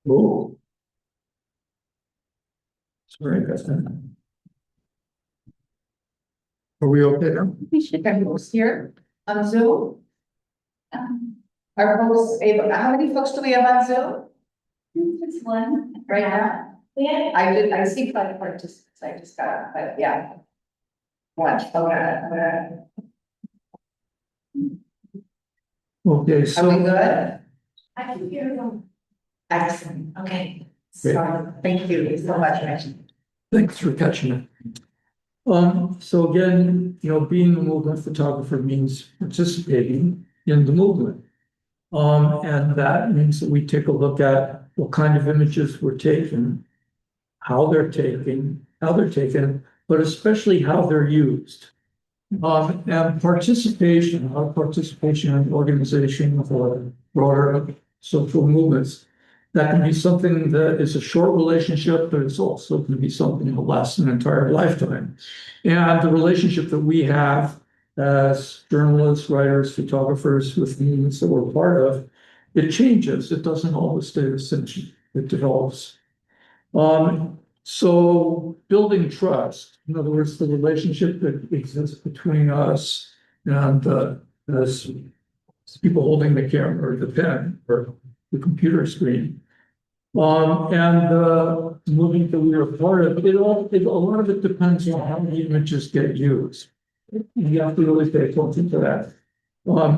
Oh, it's very good. Are we okay now? We should have hosts here on Zoom. Our hosts, how many folks do we have on Zoom? Just one. Right now? Yeah. I see five participants, I just got, but yeah. One, okay. Okay, Are we so good? I can hear them. Excellent, okay. Great. So, thank you so much, Rich. thanks for catching it. So again, being a movement photographer means participating in the movement. And that means that we take a look at what kind of images we're taking, how they're taken, but especially how they're used. And participation, our participation in organization or broader social movements, that can be something that is a short relationship, but it's also can be something that lasts an entire lifetime. And the relationship that we have as journalists, writers, photographers with movements that we're part of, it changes. It doesn't always stay the same. It develops. So building trust, in other words, the relationship that exists between us and as people holding the camera or the pen or the computer screen. And the movie that we were part of, a lot of it depends on how the images get used. You have to really pay attention to that.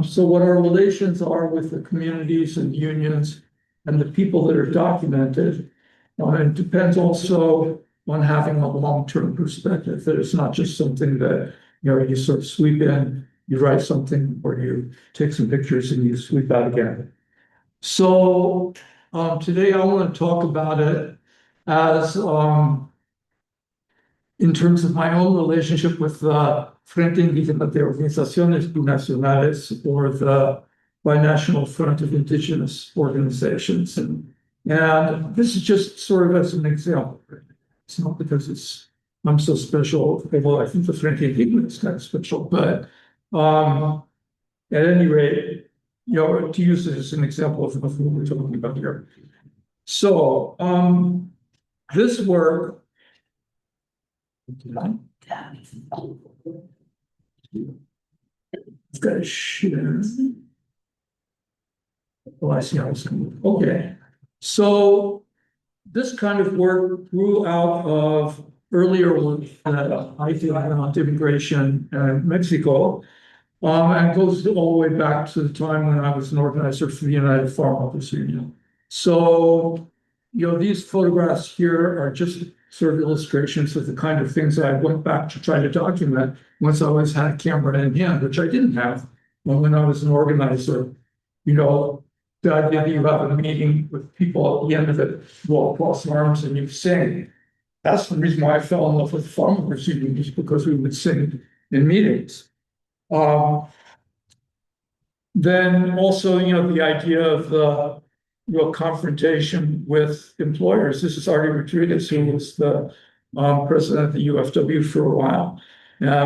So what our relations are with the communities and unions and the people that are documented, it depends also on having a long-term perspective, that it's not just something that, you sort of sweep in, you write something, or you take some pictures and you sweep out again. So today I want to talk about it as in terms of my own relationship with the Frente Indígena de Organizaciones Binacionales, or the Binational Front of Indigenous Organizations. And this is just sort of as an example. It's not because I'm so special, although I think the Frente Indígena is kind of special, but at any rate, to use it as an example of what we're talking about here. So this work, I've got to share. Oh, I see how it's coming. Okay. So this kind of work grew out of earlier work that I did on immigration in Mexico, and goes all the way back to the time when I was an organizer for the United Farm Workers Union. So, these photographs here are just sort of illustrations of the kind of things I went back to try to document once I had a camera in hand, which I didn't have when I was an organizer. The idea that you have a meeting with people at the end of it, roll across arms and you sing. That's the reason why I fell in love with farm workers union, just because we would sing in meetings. Then also, the idea of the confrontation with employers. This is Artie Rodriguez, who was the president of the UFW for a while,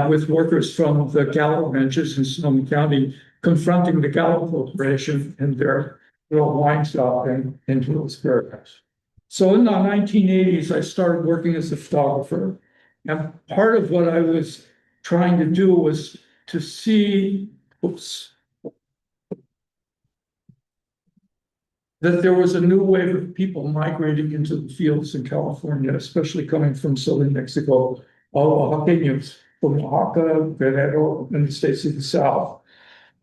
with workers from the Gallup ranches in Sonoma County confronting the Gallup Corporation and their little wine shop in Hillsborough. So in the 1980s, I started working as a photographer. And part of what I was trying to do was to see, that there was a new wave of people migrating into the fields in California, especially coming from southern Mexico, all Oaxaqueños from Oaxaca, Guerrero, and the states of the South.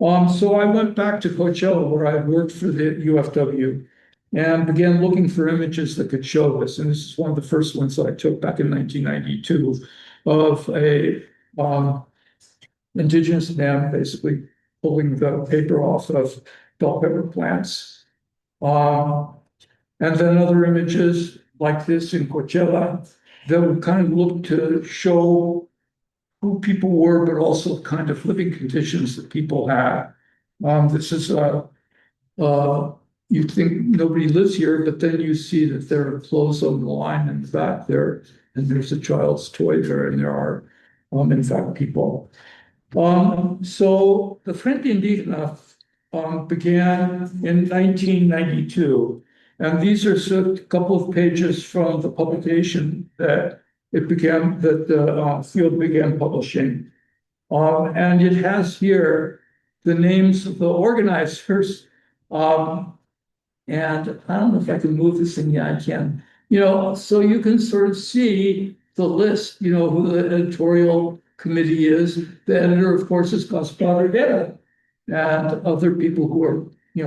So I went back to Coachella, where I worked for the UFW, and began looking for images that could show this. And this is one of the first ones that I took back in 1992 of a indigenous man basically pulling the paper off of bell pepper plants. And then other images like this in Coachella that would kind of look to show who people were, but also kind of living conditions that people had. This is you think nobody lives here, but then you see that there are clothes on the line in the back there, and there's a child's toy there, and there are, in fact, people. So the Frente Indígena began in 1992, And these are a couple of pages from the publication that the field began publishing. And it has here the names of the organizers. And I don't know if I can move this thing. Yeah, I can. So you can sort of see the list, who the editorial committee is. The editor, of course, is Gaspar Rivera, and other people who are,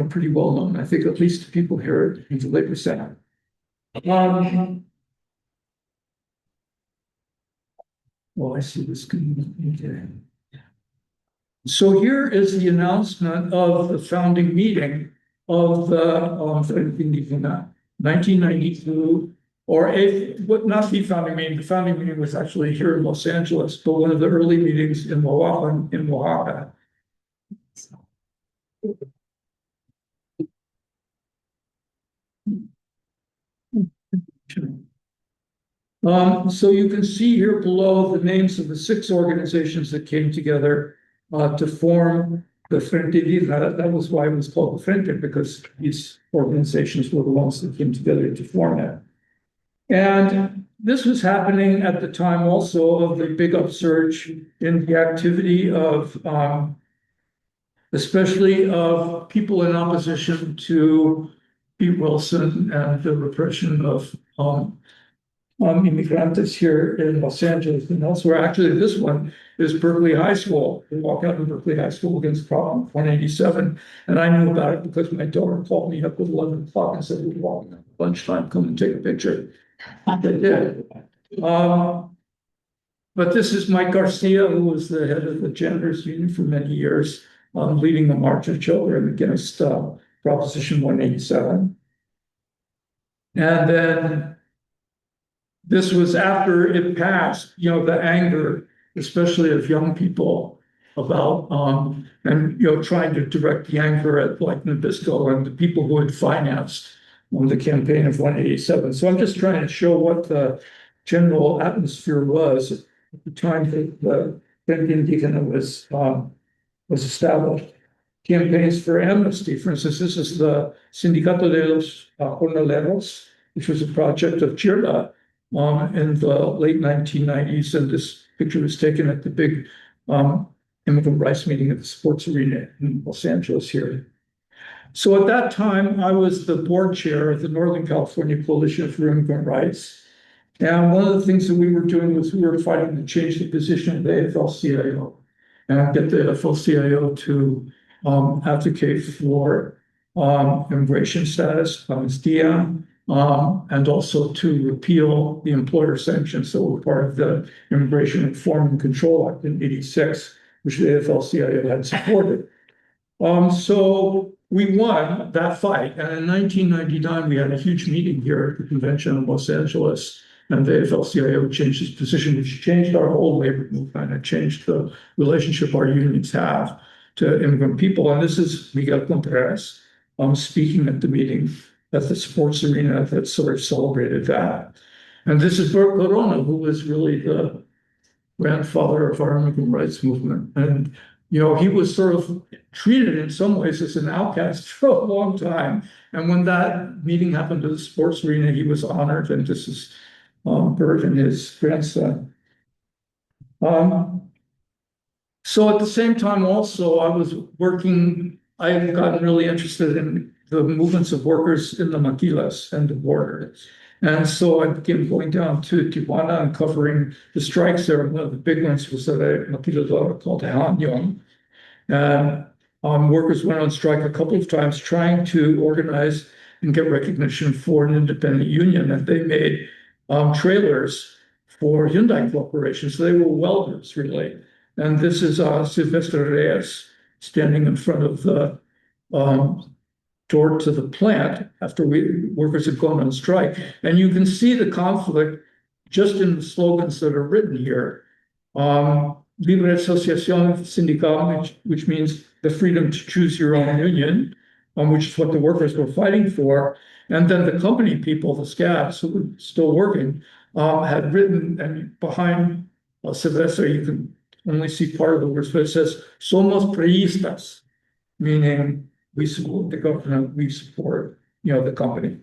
pretty well known. I think at least the people here at the Labor Center. I see this. Okay. So here is the announcement of the founding meeting of the 1992, or not the founding meeting. The founding meeting was actually here in Los Angeles, but one of the early meetings in Oaxaca. So you can see here below the names of the 6 organizations that came together to form the Frente Libre. That was why it was called the Frente, because these organizations were the ones that came together to form it. And this was happening at the time also of the big upsurge in the activity of, especially of people in opposition to Pete Wilson and the repression of immigrantes here in Los Angeles and elsewhere. Actually, this one is Berkeley High School. We walk out of Berkeley High School against Prop 187. And I knew about it because my daughter called me up at 11 o'clock and said, we're walking at lunchtime, come and take a picture. They did. But this is Mike Garcia, who was the head of the Janitors Union for many years, leading the March of Children against Proposition 187. And then this was after it passed, the anger, especially of young people about, trying to direct the anger at like Nabisco and the people who had financed the campaign of 187. So I'm just trying to show what the general atmosphere was at the time that the Frente Indígena was established. Campaigns for amnesty, for instance, this is the Sindicato de los Jornaleros, which was a project of Chirla in the late 1990s. And this picture was taken at the big immigrant rights meeting at the sports arena in Los Angeles here. So at that time, I was the board chair of the Northern California Coalition for Immigrant Rights. And one of the things that we were doing was we were fighting to change the position of the AFL-CIO and get the AFL-CIO to advocate for immigration status, amnistía, and also to repeal the employer sanctions that were part of the Immigration Reform and Control Act in '86, which the AFL-CIO had supported. So we won that fight. And in 1999, we had a huge meeting here at the convention in Los Angeles. And the AFL-CIO changed its position, which changed our whole labor movement. It changed the relationship our unions have to immigrant people. And this is Miguel Contreras speaking at the meeting at the sports arena that sort of celebrated that. And this is Bert Corona, who was really the grandfather of our immigrant rights movement. And, he was sort of treated in some ways as an outcast for a long time. And when that meeting happened at the sports arena, he was honored. And this is Bert and his grandson. So at the same time, also, I had gotten really interested in the movements of workers in the maquilas and the border. And so I began going down to Tijuana and covering the strikes there. One of the big ones was at a maquiladora called Hanyon. And workers went on strike a couple of times trying to organize and get recognition for an independent union. And they made trailers for Hyundai Corporation. So they were welders, really. And this is Silvestre Reyes standing in front of the door to the plant after workers had gone on strike. And you can see the conflict just in the slogans that are written here. Libre Asociación Sindical, which means the freedom to choose your own union, which is what the workers were fighting for. And then the company people, the scabs who were still working, had written, and behind Silvestre, you can only see part of the words, but it says, somos priistas, meaning we support the government, we support, the company.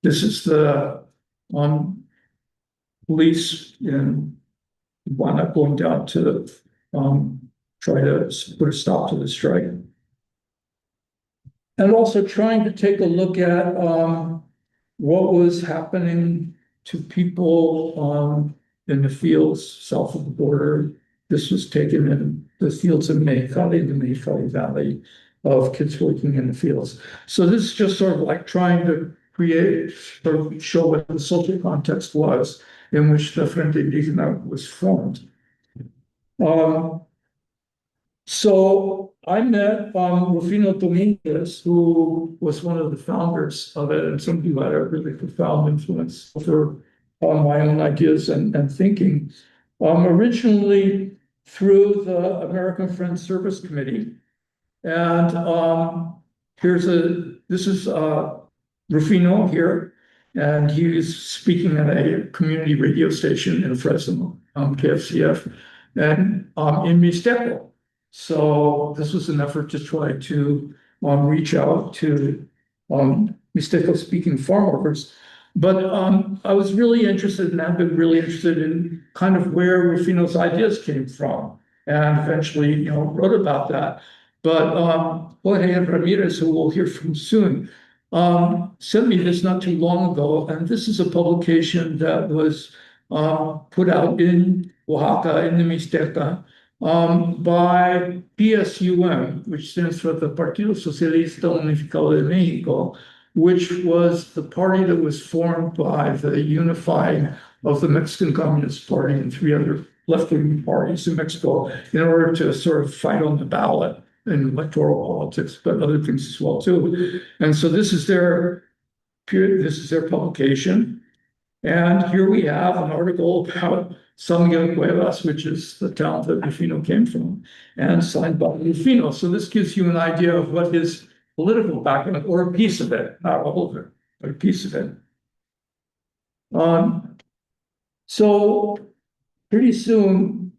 This is the police in Tijuana going down to try to put a stop to the strike. And also trying to take a look at what was happening to people in the fields south of the border. This was taken in the fields of Mexicali, the Mexicali Valley, of kids working in the fields. So this is just sort of like trying to create, sort of show what the social context was in which the Frente Indígena was formed. So I met Rufino Dominguez, who was one of the founders of it, and somebody who had a really profound influence over my own ideas and thinking. Originally through the American Friends Service Committee. And this is Rufino here, and he's speaking at a community radio station in Fresno, KFCF, and in Mixteco. So this was an effort to try to reach out to Mixteco speaking farm workers. But I was really interested, and I've been really interested in kind of where Rufino's ideas came from, and eventually, wrote about that. But Jorge Ramirez, who we'll hear from soon, sent me this not too long ago, and this is a publication that was put out in Oaxaca, in the Mixteca, by PSUM, which stands for the Partido Socialista Unificado de México, which was the party that was formed by the unifying of the Mexican Communist Party and three other left-wing parties in Mexico in order to sort of fight on the ballot in electoral politics, but other things as well too. And so this is their publication. And here we have an article about San Miguel Cuevas, which is the town that Rufino came from, and signed by Rufino. So this gives you an idea of what his political background, or a piece of it, not all of it, but a piece of it. So pretty soon,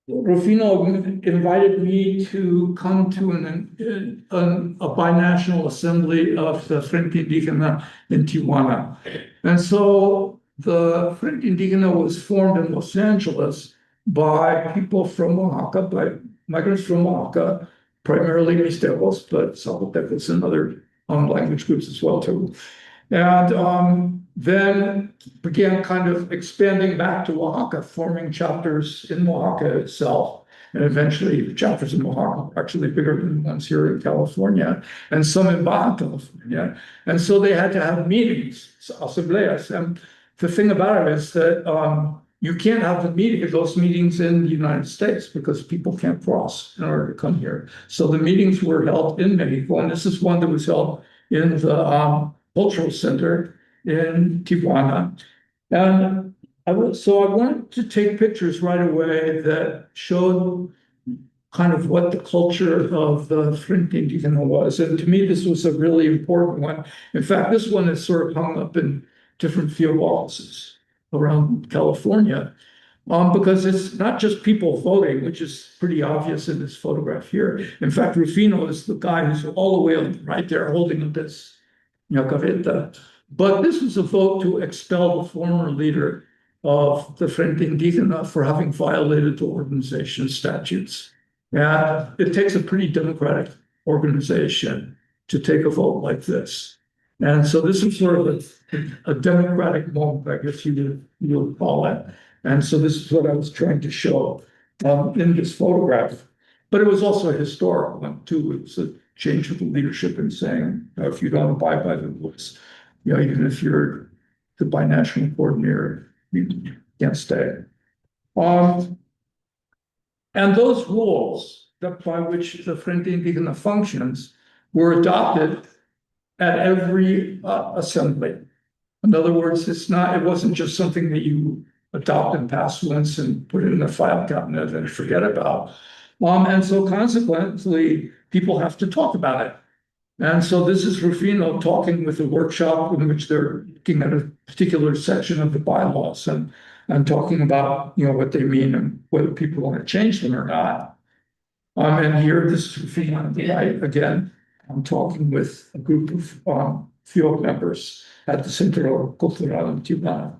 Rufino invited me to come to a binational assembly of the Frente Indígena in Tijuana. And so the Frente Indígena was formed in Los Angeles by people from Oaxaca, by migrants from Oaxaca, primarily Mixtecos, but Zapotecos and other language groups as well too. And then began kind of expanding back to Oaxaca, forming chapters in Oaxaca itself. And eventually the chapters in Oaxaca are actually bigger than the ones here in California, and some in Baja California. And so they had to have meetings, asambleas. And the thing about it is that you can't have those meetings in the United States because people can't cross in order to come here. So the meetings were held in Mexico, and this is one that was held in the cultural center in Tijuana. And I wanted to take pictures right away that showed kind of what the culture of the Frente Indígena was. And to me, this was a really important one. In fact, this one is sort of hung up in different field offices around California, because it's not just people voting, which is pretty obvious in this photograph here. In fact, Rufino is the guy who's all the way on the right there holding up this careta. But this was a vote to expel the former leader of the Frente Indígena for having violated the organization statutes. And it takes a pretty democratic organization to take a vote like this. And so this is sort of a democratic moment, I guess you would call it. And so this is what I was trying to show in this photograph. But it was also a historic one too. It was a change of the leadership in saying, if you don't abide by the rules, even if you're the binational coordinator, you can't stay. And those rules by which the Frente Indígena functions were adopted at every assembly. In other words, it wasn't just something that you adopt and pass once and put it in a file cabinet and forget about. And so consequently, people have to talk about it. And so this is Rufino talking with a workshop in which they're looking at a particular section of the bylaws and talking about what they mean and whether people want to change them or not. And here, this is Rufino on the right again. I'm talking with a group of field members at the Centro Cultural in Tijuana.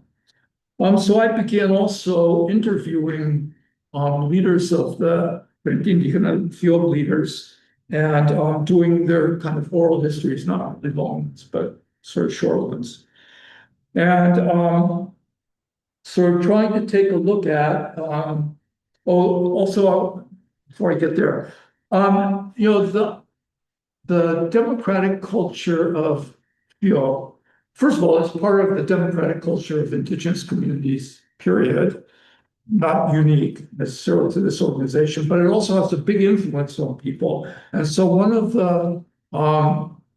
So I began also interviewing leaders of the Indígena field leaders and doing their kind of oral histories, not really long ones, but sort of short ones. And sort of trying to take a look at, also, before I get there, the democratic culture of, first of all, it's part of the democratic culture of indigenous communities, period, not unique necessarily to this organization, but it also has a big influence on people. And so one of the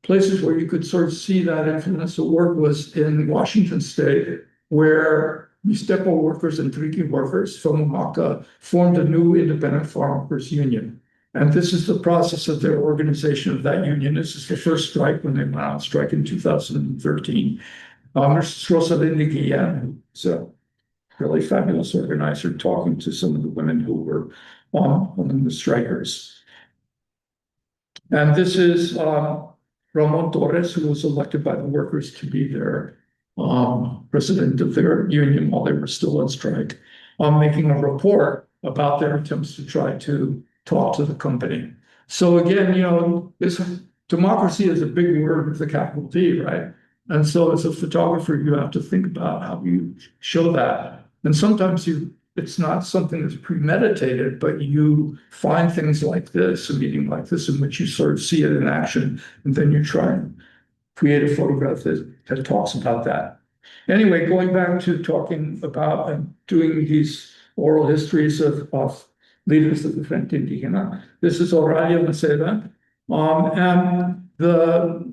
places where you could sort of see that influence at work was in Washington State, where Mixteco workers and Triqui workers from Oaxaca formed a new independent farm workers union. And this is the process of their organization of that union. This is the first strike when they went on strike in 2013. There's Rosalinda Guillen, who's a really fabulous organizer, talking to some of the women who were among the strikers. And this is Ramon Torres, who was elected by the workers to be their president of their union while they were still on strike, making a report about their attempts to try to talk to the company. So again, this democracy is a big word with a capital D, right? And so as a photographer, you have to think about how you show that. And sometimes it's not something that's premeditated, but you find things like this, a meeting like this, in which you sort of see it in action, and then you try and create a photograph that talks about that. Anyway, going back to talking about and doing these oral histories of leaders of the Frente Indígena. This is Aurelio Maceda.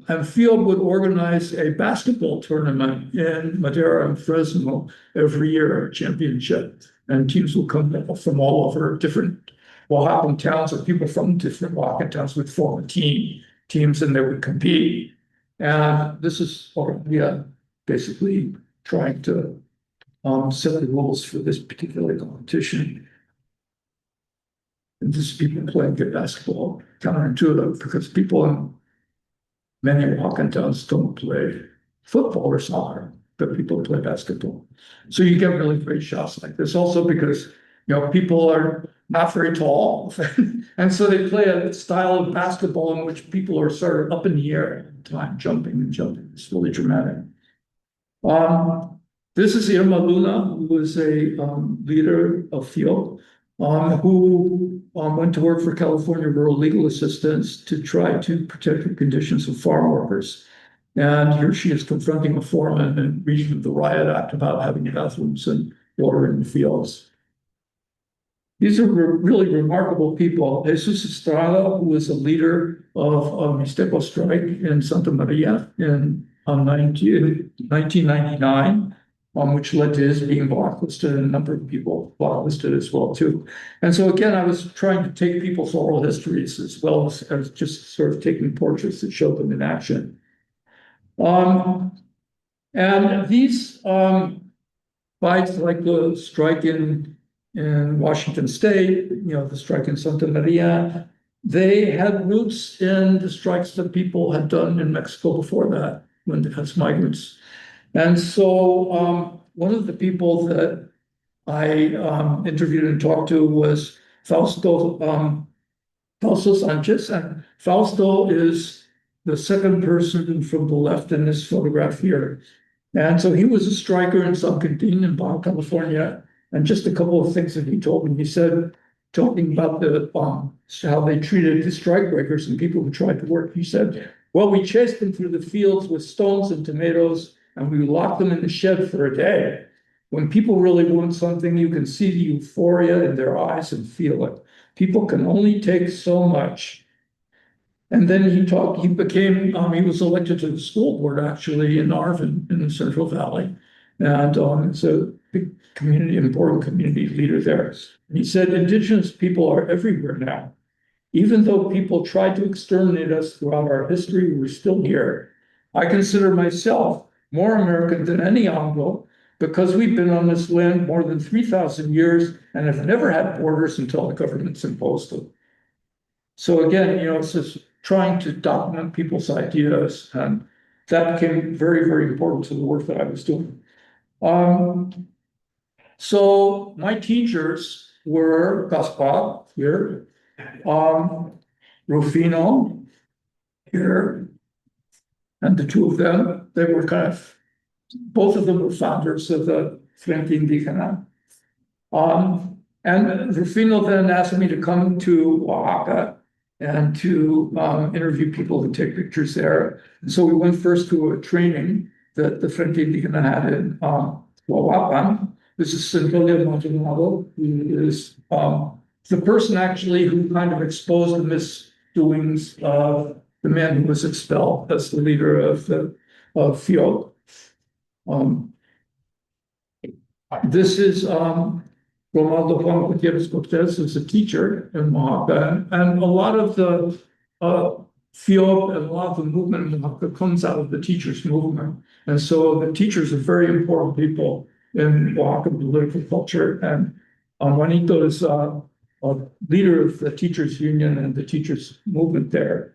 And Field would organize a basketball tournament in Madera and Fresno every year, a championship. And teams will come from all over different Oaxacan towns, or people from different Oaxacan towns would form teams, and they would compete. And this is Aurelio basically trying to set the rules for this particular competition. And just people playing good basketball, counterintuitive, because people in many Oaxacan towns don't play football or soccer, but people play basketball. So you get really great shots like this. Also because people are not very tall, and so they play a style of basketball in which people are sort of up in the air at the time, jumping and jumping. It's really dramatic. This is Irma Luna, who is a leader of Field, who went to work for California Rural Legal Assistance to try to protect the conditions of farm workers. And here she is confronting a foreman and reading the Riot Act about having bathrooms and water in the fields. These are really remarkable people. Jesus Estrada, who was a leader of a Mixteco strike in Santa Maria in 1999, which led to his being blacklisted, and a number of people blacklisted as well too. And so again, I was trying to take people's oral histories as well as just sort of taking portraits that show them in action. And these fights, like the strike in Washington State, the strike in Santa Maria, they had roots in the strikes that people had done in Mexico before that, as migrants. And so one of the people that I interviewed and talked to was Fausto Sanchez. And Fausto is the second person from the left in this photograph here. And so he was a striker in San Quintin in Baja California. And just a couple of things that he told me. He said, talking about how they treated the strike breakers and people who tried to work, he said, well, we chased them through the fields with stones and tomatoes, and we locked them in the shed for a day. When people really want something, you can see the euphoria in their eyes and feel it. People can only take so much. And then he was elected to the school board actually in Arvin in the Central Valley. And it's a big community, important community leader there. And he said, indigenous people are everywhere now. Even though people tried to exterminate us throughout our history, we're still here. I consider myself more American than any Anglo because we've been on this land more than 3,000 years and have never had borders until the governments imposed them. So again, it's this trying to document people's ideas, and that became very, very important to the work that I was doing. So my teachers were Gaspar here, Rufino here, and the two of them, they were both of them were founders of the Frente Indígena. And Rufino then asked me to come to Oaxaca and to interview people and take pictures there. And so we went first to a training that the Frente Indígena had in Huahuapan. This is Centolia Maldonado, who is the person actually who kind of exposed the misdoings of the man who was expelled as the leader of FIOC. This is Romualdo Juan Gutierrez Cortez, who's a teacher in Oaxaca, and a lot of the FIOC and a lot of the movement in Oaxaca comes out of the teachers' movement. And so the teachers are very important people in Oaxaca political culture. And Juanito is a leader of the teachers' union and the teachers' movement there.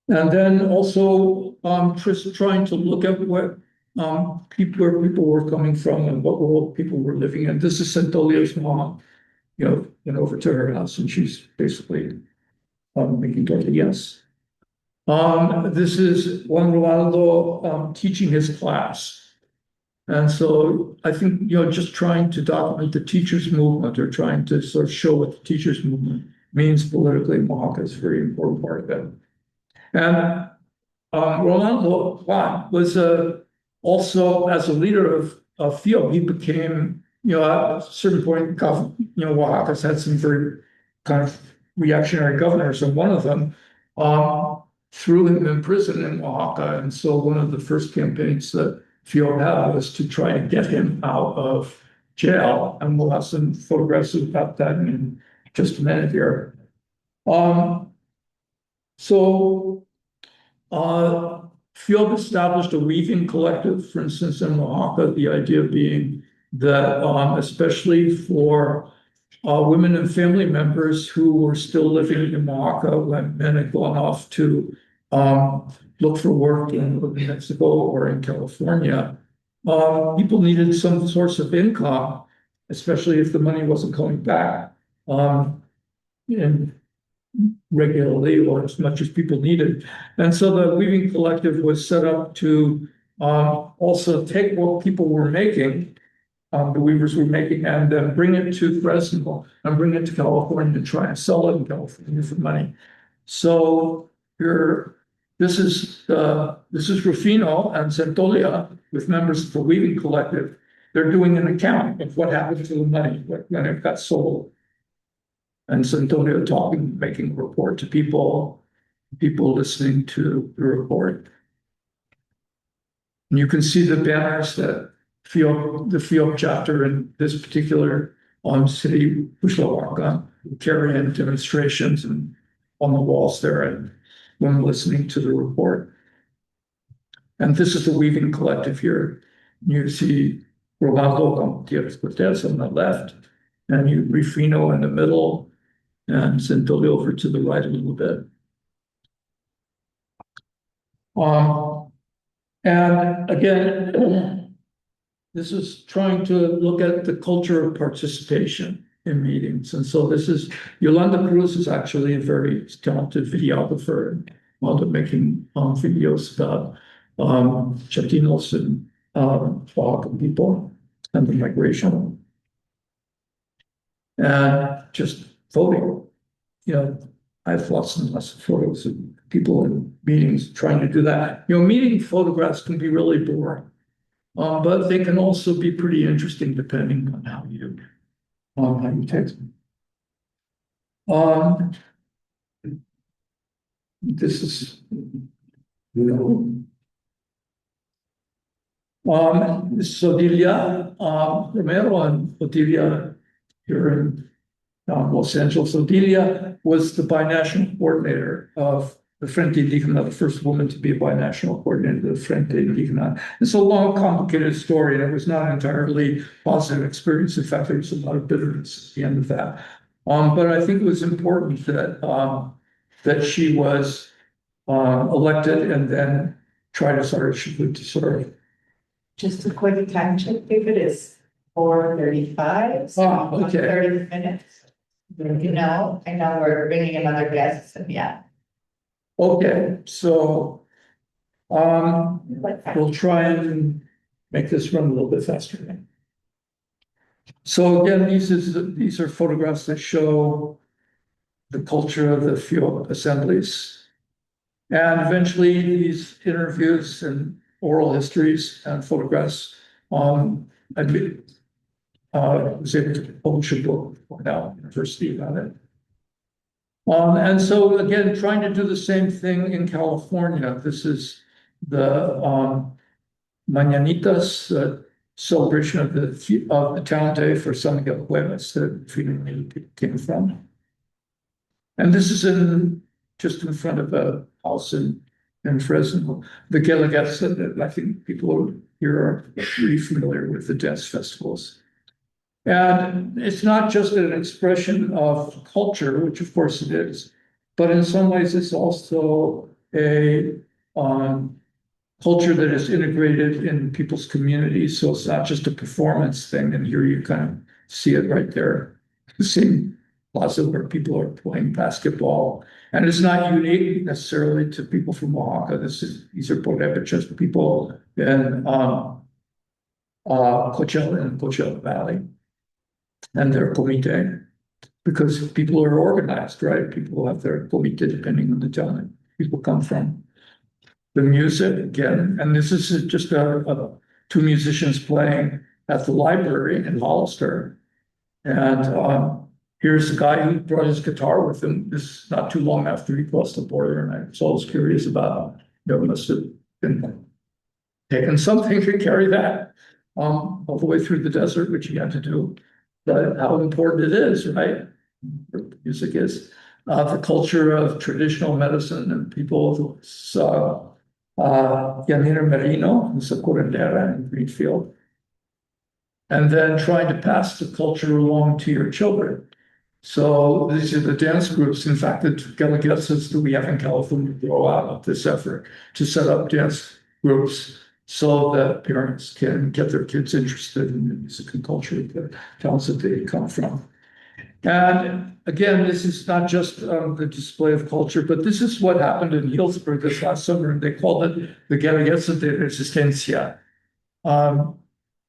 And then also just trying to look at what where people were coming from and what world people were living in. This is Centolia's mom, and over to her house, and she's basically making tortillas. This is Juan Rolando teaching his class. And so I think, just trying to document the teachers' movement or trying to sort of show what the teachers' movement means politically in Oaxaca is a very important part of it. And Rolando Juan was also, as a leader of FIOC, he became, at a certain point, Oaxaca's had some very kind of reactionary governors, and one of them threw him in prison in Oaxaca. And so one of the first campaigns that FIOC had was to try to get him out of jail. And we'll have some photographs about that in just a minute here. FIOC established a weaving collective, for instance, in Oaxaca, the idea being that especially for women and family members who were still living in Oaxaca when men had gone off to look for work in Mexico or in California, people needed some source of income, especially if the money wasn't coming back regularly or as much as people needed. And so the Weaving Collective was set up to also take what people were making, the weavers were making, and then bring it to Fresno and bring it to California and try and sell it in California for money. So this is Rufino and Centolia with members of the Weaving Collective. They're doing an account of what happened to the money when it got sold. And Centolia making a report to people listening to the report. And you can see the banners that the FIOC chapter in this particular city, Cuxtlahuaca, carry in demonstrations and on the walls there and when listening to the report. And this is the Weaving Collective here. You see Romualdo Gutierrez Cortez on the left, and Rufino in the middle, and Centolia over to the right a little bit. And again, this is trying to look at the culture of participation in meetings. And so this is, Yolanda Cruz is actually a very talented videographer and wound up making videos about Chatinos and Oaxaca people and the migration. And just voting. I have lots and lots of photos of people in meetings trying to do that. Meeting photographs can be really boring, but they can also be pretty interesting depending on how you take them. This is, Odilia Romero and Odilia here in Los Angeles. Odilia was the binational coordinator of the Frente Indígena, the first woman to be a binational coordinator of the Frente Indígena. It's a long, complicated story, and it was not an entirely positive experience. In fact, there was a lot of bitterness at the end of that. But I think it was important that she was elected and then try to serve. Just a quick time check, David, is 4:35, so Oh, okay. 30 minutes. I know we're bringing another guest, and yeah. Okay, so we'll try and make this run a little bit faster. So again, these are photographs that show the culture of the field assemblies. And eventually these interviews and oral histories and photographs, I was able to publish a book now, university about it. And so again, trying to do the same thing in California. This is the Mañanitas celebration of the Talent Day for San Miguel Cuevas that Freedom came from. And this is just in front of a house in Fresno. The Guelaguetza, I think people here are pretty familiar with the dance festivals. And it's not just an expression of culture, which of course it is, but in some ways it's also a culture that is integrated in people's communities. So it's not just a performance thing. And here you kind of see it right there. The same plaza where people are playing basketball. And it's not unique necessarily to people from Oaxaca. These are Porepechas, people in Coachella and Coachella Valley and their comite, because people are organized, right? People have their comite depending on the town people come from. The music again, and this is just two musicians playing at the library in Hollister. And here's a guy who brought his guitar with him. This is not too long after he crossed the border, and I was always curious about, must have been taken something to carry that all the way through the desert, which he had to do. But how important it is, right? Music is the culture of traditional medicine and people. Yanina Merino, who's a curandera in Greenfield, and then trying to pass the culture along to your children. So these are the dance groups. In fact, the Guelaguetzas that we have in California grow out of this effort to set up dance groups so that parents can get their kids interested in the music and culture of the towns that they come from. And again, this is not just the display of culture, but this is what happened in Healdsburg this last summer. And they called it the Guelaguetza de Resistencia,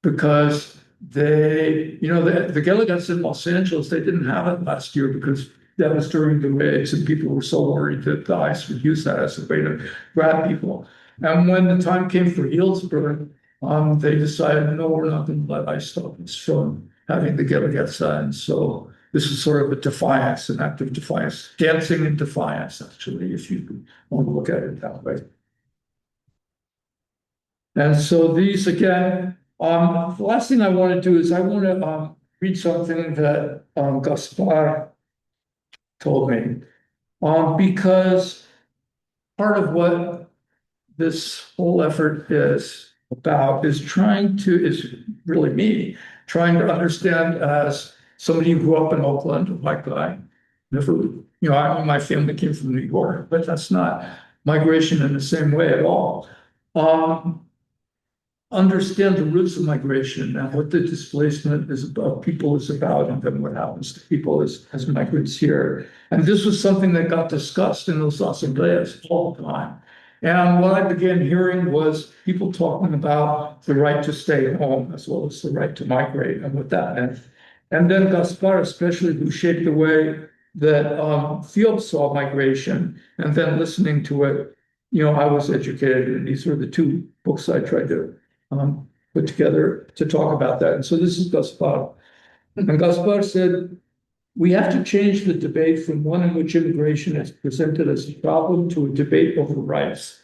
because the Guelaguetza in Los Angeles, they didn't have it last year because that was during the raids and people were so worried that the ICE would use that as a way to grab people. And when the time came for Healdsburg, they decided, no, we're not going to let ICE stop us from having the Guelaguetza. And so this is sort of a defiance, an act of defiance, dancing in defiance, actually, if you want to look at it that way. And so these, again, the last thing I want to do is I want to read something that Gaspar told me, because part of what this whole effort is about is really me, trying to understand as somebody who grew up in Oakland, a white guy, never, my family came from New York, but that's not migration in the same way at all. Understand the roots of migration and what the displacement is about, people is about, and then what happens to people as migrants here. And this was something that got discussed in those asambleas all the time. And what I began hearing was people talking about the right to stay home as well as the right to migrate and what that meant. And then Gaspar, especially, who shaped the way that Field saw migration, and then listening to it, I was educated, and these were the two books I tried to put together to talk about that. And so this is Gaspar. And Gaspar said, we have to change the debate from one in which immigration is presented as a problem to a debate over rights.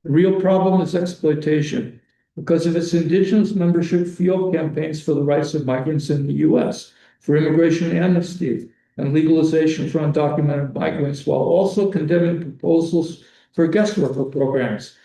The real problem is exploitation. Because of its indigenous membership, field campaigns for the rights of migrants in the US, for immigration amnesty and legalization for undocumented migrants, while also condemning proposals for guest worker programs.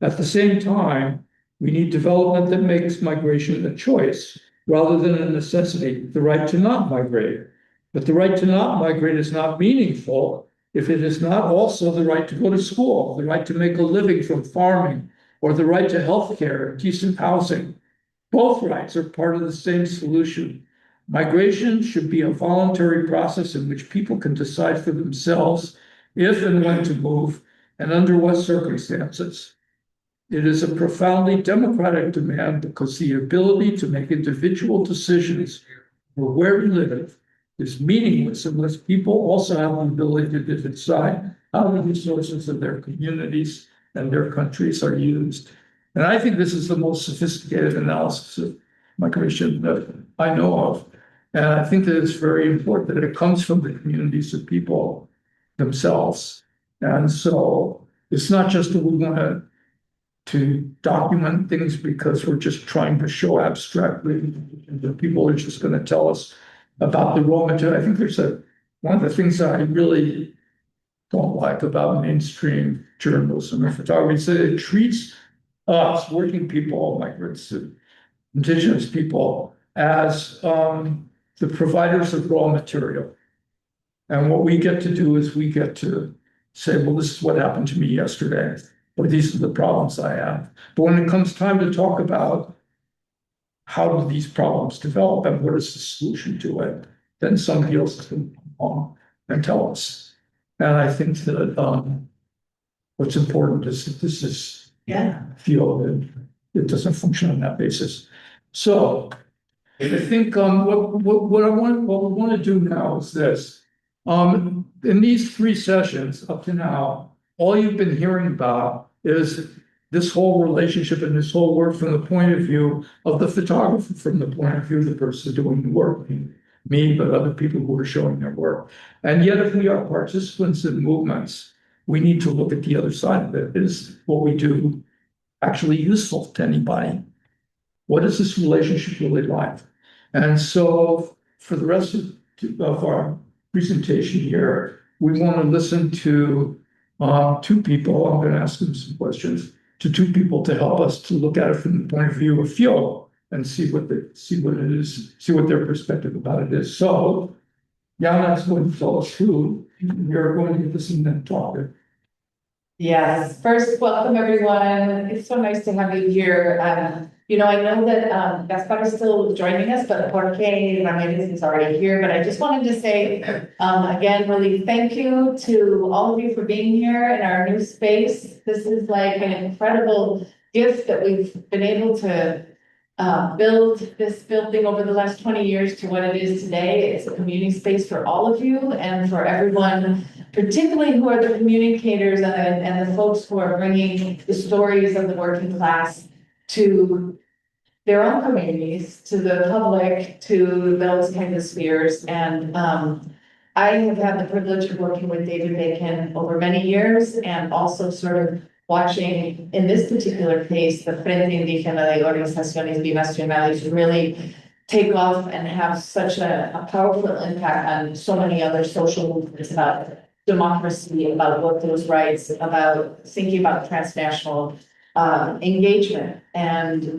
At the same time, we need development that makes migration a choice rather than a necessity, the right to not migrate. But the right to not migrate is not meaningful if it is not also the right to go to school, the right to make a living from farming, or the right to health care, decent housing. Both rights are part of the same solution. Migration should be a voluntary process in which people can decide for themselves if and when to move and under what circumstances. It is a profoundly democratic demand because the ability to make individual decisions for where to live is meaningless unless people also have the ability to decide how the resources of their communities and their countries are used. And I think this is the most sophisticated analysis of migration that I know of. And I think that it's very important that it comes from the communities of people themselves. And so it's not just that we want to document things because we're just trying to show abstractly that people are just going to tell us about the raw material. I think there's one of the things that I really don't like about mainstream journalism or photography is that it treats us, working people, migrants, indigenous people, as the providers of raw material. And what we get to do is we get to say, well, this is what happened to me yesterday, or these are the problems I have. But when it comes time to talk about how do these problems develop and what is the solution to it, then somebody else can come along and tell us. And I think that what's important is that this is field that it doesn't function on that basis. So I think what we want to do now is this. In these 3 sessions up to now, all you've been hearing about is this whole relationship and this whole work from the point of view of the photographer, from the point of view of the person doing the work, me, but other people who are showing their work. And yet, if we are participants in movements, we need to look at the other side of it. Is what we do actually useful to anybody? What is this relationship really like? And so for the rest of our presentation here, we want to listen to 2 people. I'm going to ask them some questions to 2 people to help us to look at it from the point of view of field and see what their perspective about it is. So Jana's going to tell us who you're going to listen and talk to. Yes, first, welcome everyone. It's so nice to have you here. I know that Gaspar is still joining us, but Jorge Ramirez is already here. But I just wanted to say, again, really thank you to all of you for being here in our new space. This is like an incredible gift that we've been able to build this building over the last 20 years to what it is today. It's a community space for all of you and for everyone, particularly who are the communicators and the folks who are bringing the stories of the working class to their own communities, to the public, to those kinds of spheres. And I have had the privilege of working with David Bacon over many years and also sort of watching, in this particular case, the Frente Indígena de Organizaciones Binacionales really take off and have such a powerful impact on so many other social movements about democracy, about workers' rights, about thinking about transnational engagement. And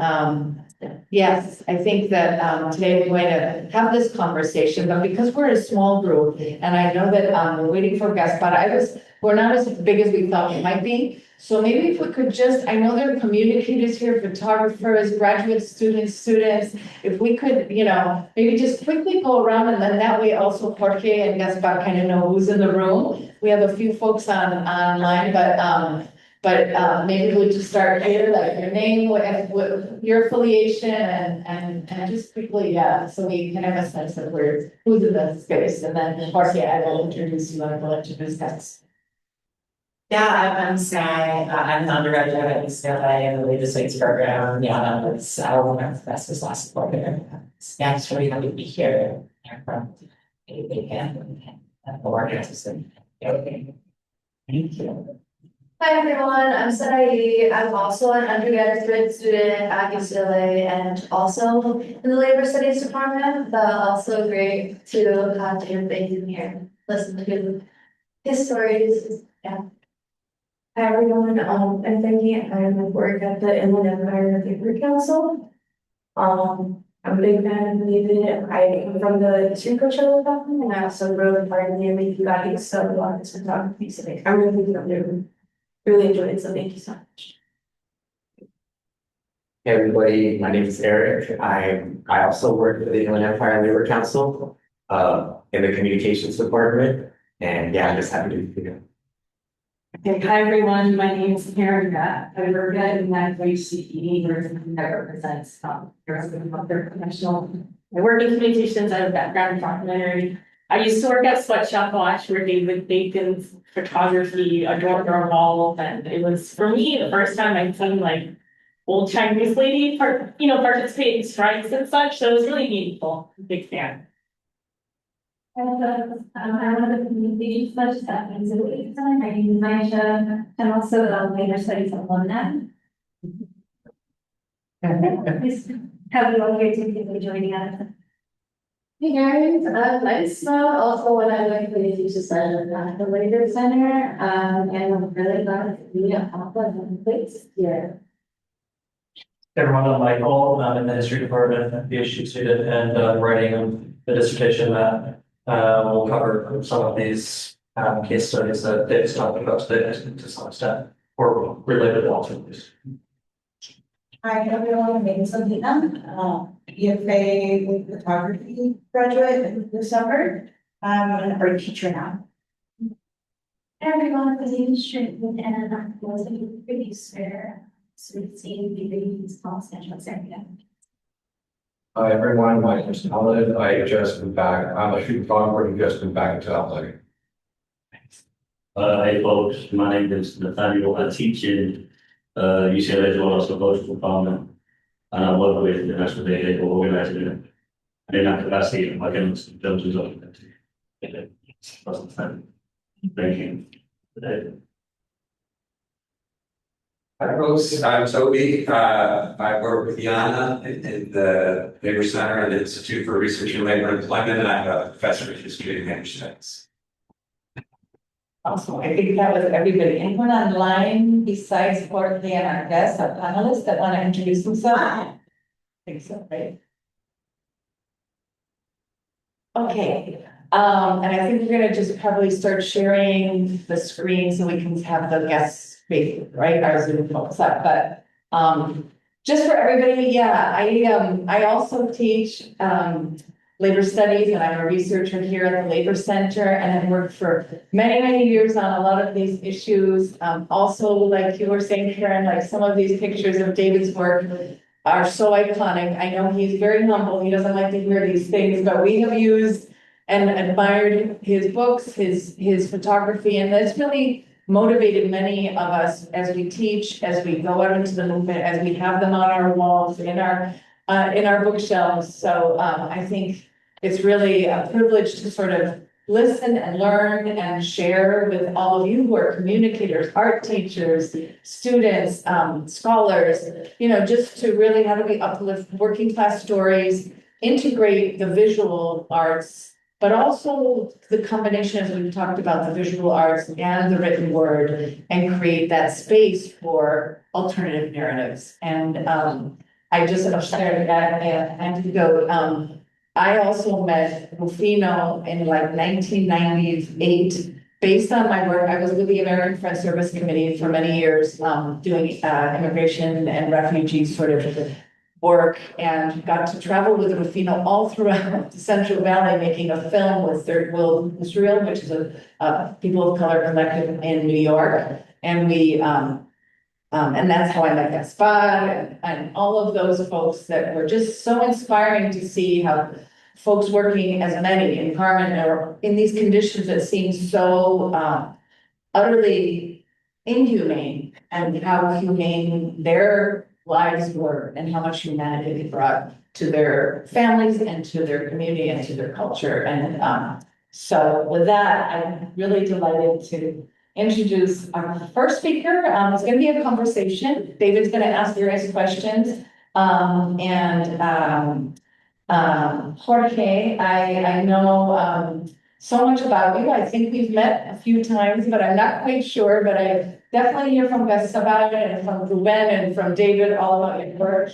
yes, I think that today we're going to have this conversation, but because we're a small group, and I know that we're waiting for guests, but we're not as big as we thought we might be. So maybe if we could just, I know there are communicators here, photographers, graduate students, if we could, maybe just quickly go around, and then that way also Jorge and Gaspar kind of know who's in the room. We have a few folks online, but maybe we'll just start here, like your name, what your affiliation, and just quickly, so we can have a sense of who's in the space, and then Jorge, I will introduce you, and I'll introduce guests. Yeah, I'm Sai. I'm an undergraduate at UCLA in the Labor Center program. Yeah, it's one of the best last quarter. Yeah, it's really happy to be here. I'm from organization. Thank you. Hi everyone, I'm Sarai. I'm also an undergraduate student at UCLA and also in the Labor Studies department, but also great to have David Bacon here, listen to his stories. Yeah. Hi everyone, I'm Becky. I work at the Inland Empire Labor Council. I'm a big fan of David. I come from the student Coachella department, and I also wrote part of the MAP guide, so a lot of this photography, so like, I'm really enjoyed it, so thank you so much. Hey everybody, my name is Eric. I also work with the Inland Empire Labor Council in the communications department. And yeah, I'm just happy to be here. Okay, hi everyone, my name is Karen. I work at UCLA Labor Center that represents their professional. I work in communications. I have a background in documentary. I used to work at Sweatshop Watch where David Bacon's photography adorned our walls, and it was for me the first time I'd seen like old Chinese lady participate in strikes and such. So it was really meaningful. Big fan. I'm one of the community such that is a week time. My name is Maisha. I'm also a labor studies alumni. Have you all here to joining us? Hey guys, I'm Isma, also one of the community society at the Labor Center, and I'm really glad to be a part of the place here. Everyone, I'm Michael, I'm in the history department, PhD student, and writing the dissertation that will cover some of these case studies that Dave's talking about today to some extent, or related alternatives. Hi, everyone. My name is Alina, EFA with photography graduate this summer. I'm an art teacher now. Everyone, my name is Shirley, and I'm also a producer. So it's the small central area. Hi everyone, my name is Alan. I just moved back. I'm a shooting photographer who just moved back into LA. Hey folks, my name is Nathaniel. I teach in UCLA as well as the social department, and I work with the National Day Labor Organizing. And in that capacity, I can films as well. Thank you. Hi folks, I'm Toby. I work with Yana in the Labor Center and the Institute for Research in Labor and Employment, and I'm a professor of history and managed studies. Awesome. I think that was everybody. Anyone online besides Courtney and our guests, our panelists that want to introduce themselves? I think so, right? Okay. And I think we're gonna just probably start sharing the screen so we can have the guests speak, right? Our Zoom folks up, but just for everybody, yeah, I also teach labor studies, and I'm a researcher here at the Labor Center, and I've worked for many, many years on a lot of these issues. Also, like you were saying, Karen, like some of these pictures of David's work are so iconic. I know he's very humble. He doesn't like to hear these things, but we have used and admired his books, his photography, and that's really motivated many of us as we teach, as we go out into the movement, as we have them on our walls, in our bookshelves. So I think it's really a privilege to sort of listen and learn and share with all of you who are communicators, art teachers, students, scholars, just to really how do we uplift working class stories, integrate the visual arts, but also the combination, as we've talked about, the visual arts and the written word, and create that space for alternative narratives. And I just shared that and to go. I also met Rufino in like 1998. Based on my work, I was with the American Friends Service Committee for many years, doing immigration and refugee sort of work, and got to travel with Rufino all throughout the Central Valley, making a film with Third World Israel, which is a people of color collective in New York. And we, and that's how I met Gaspar and all of those folks that were just so inspiring to see how folks working as many in Carmen are in these conditions that seem so utterly inhumane, and how humane their lives were and how much humanity they brought to their families and to their community and to their culture. And so with that, I'm really delighted to introduce our first speaker. It's going to be a conversation. David's going to ask you guys questions. Jorge, I know so much about you. I think we've met a few times, but I'm not quite sure. But I definitely hear from Gaspar and from Ruben and from David all about your work.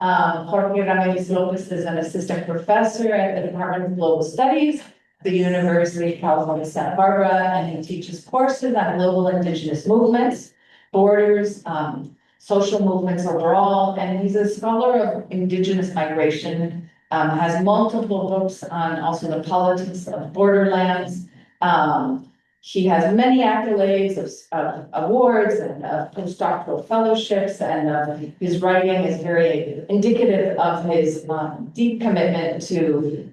Jorge Ramirez Lopez is an assistant professor at the Department of Global Studies, at the University of California, Santa Barbara, and he teaches courses on global indigenous movements, borders, social movements overall, and he's a scholar of indigenous migration, has multiple books on also the politics of borderlands. He has many accolades of awards and postdoctoral fellowships, and his writing is very indicative of his deep commitment to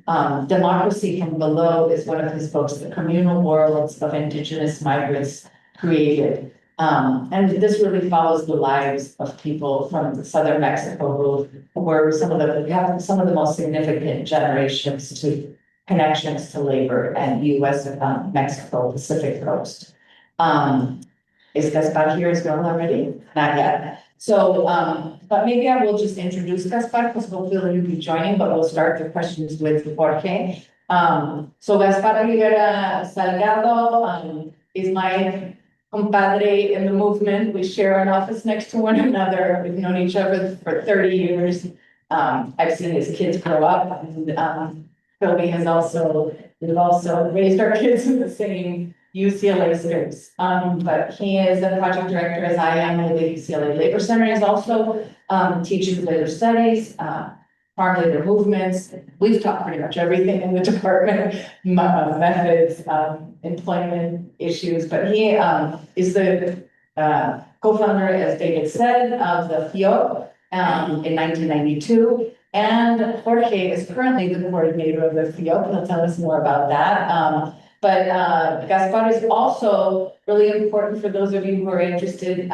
democracy from below. Is one of his books, The Communal Worlds of Indigenous Migrants Created. And this really follows the lives of people from southern Mexico who were have some of the most significant generations to connections to labor and US Mexico Pacific coast. Is Gaspar here as well already? Not yet. So, but maybe I will just introduce Gaspar because hopefully you'll be joining, but we'll start the questions with Jorge. So Gaspar Rivera Salgado is my compadre in the movement. We share an office next to one another. We've known each other for 30 years. I've seen his kids grow up, and Toby we've also raised our kids in the same UCLA space. But he is a project director, as I am, with the UCLA Labor Center. He's also teaches labor studies, farm labor movements. We've taught pretty much everything in the department, methods, employment issues, but he is the co-founder, as David said, of the FIO in 1992. And Jorge is currently the coordinator of the FIO. He'll tell us more about that. But Gaspar is also really important for those of you who are interested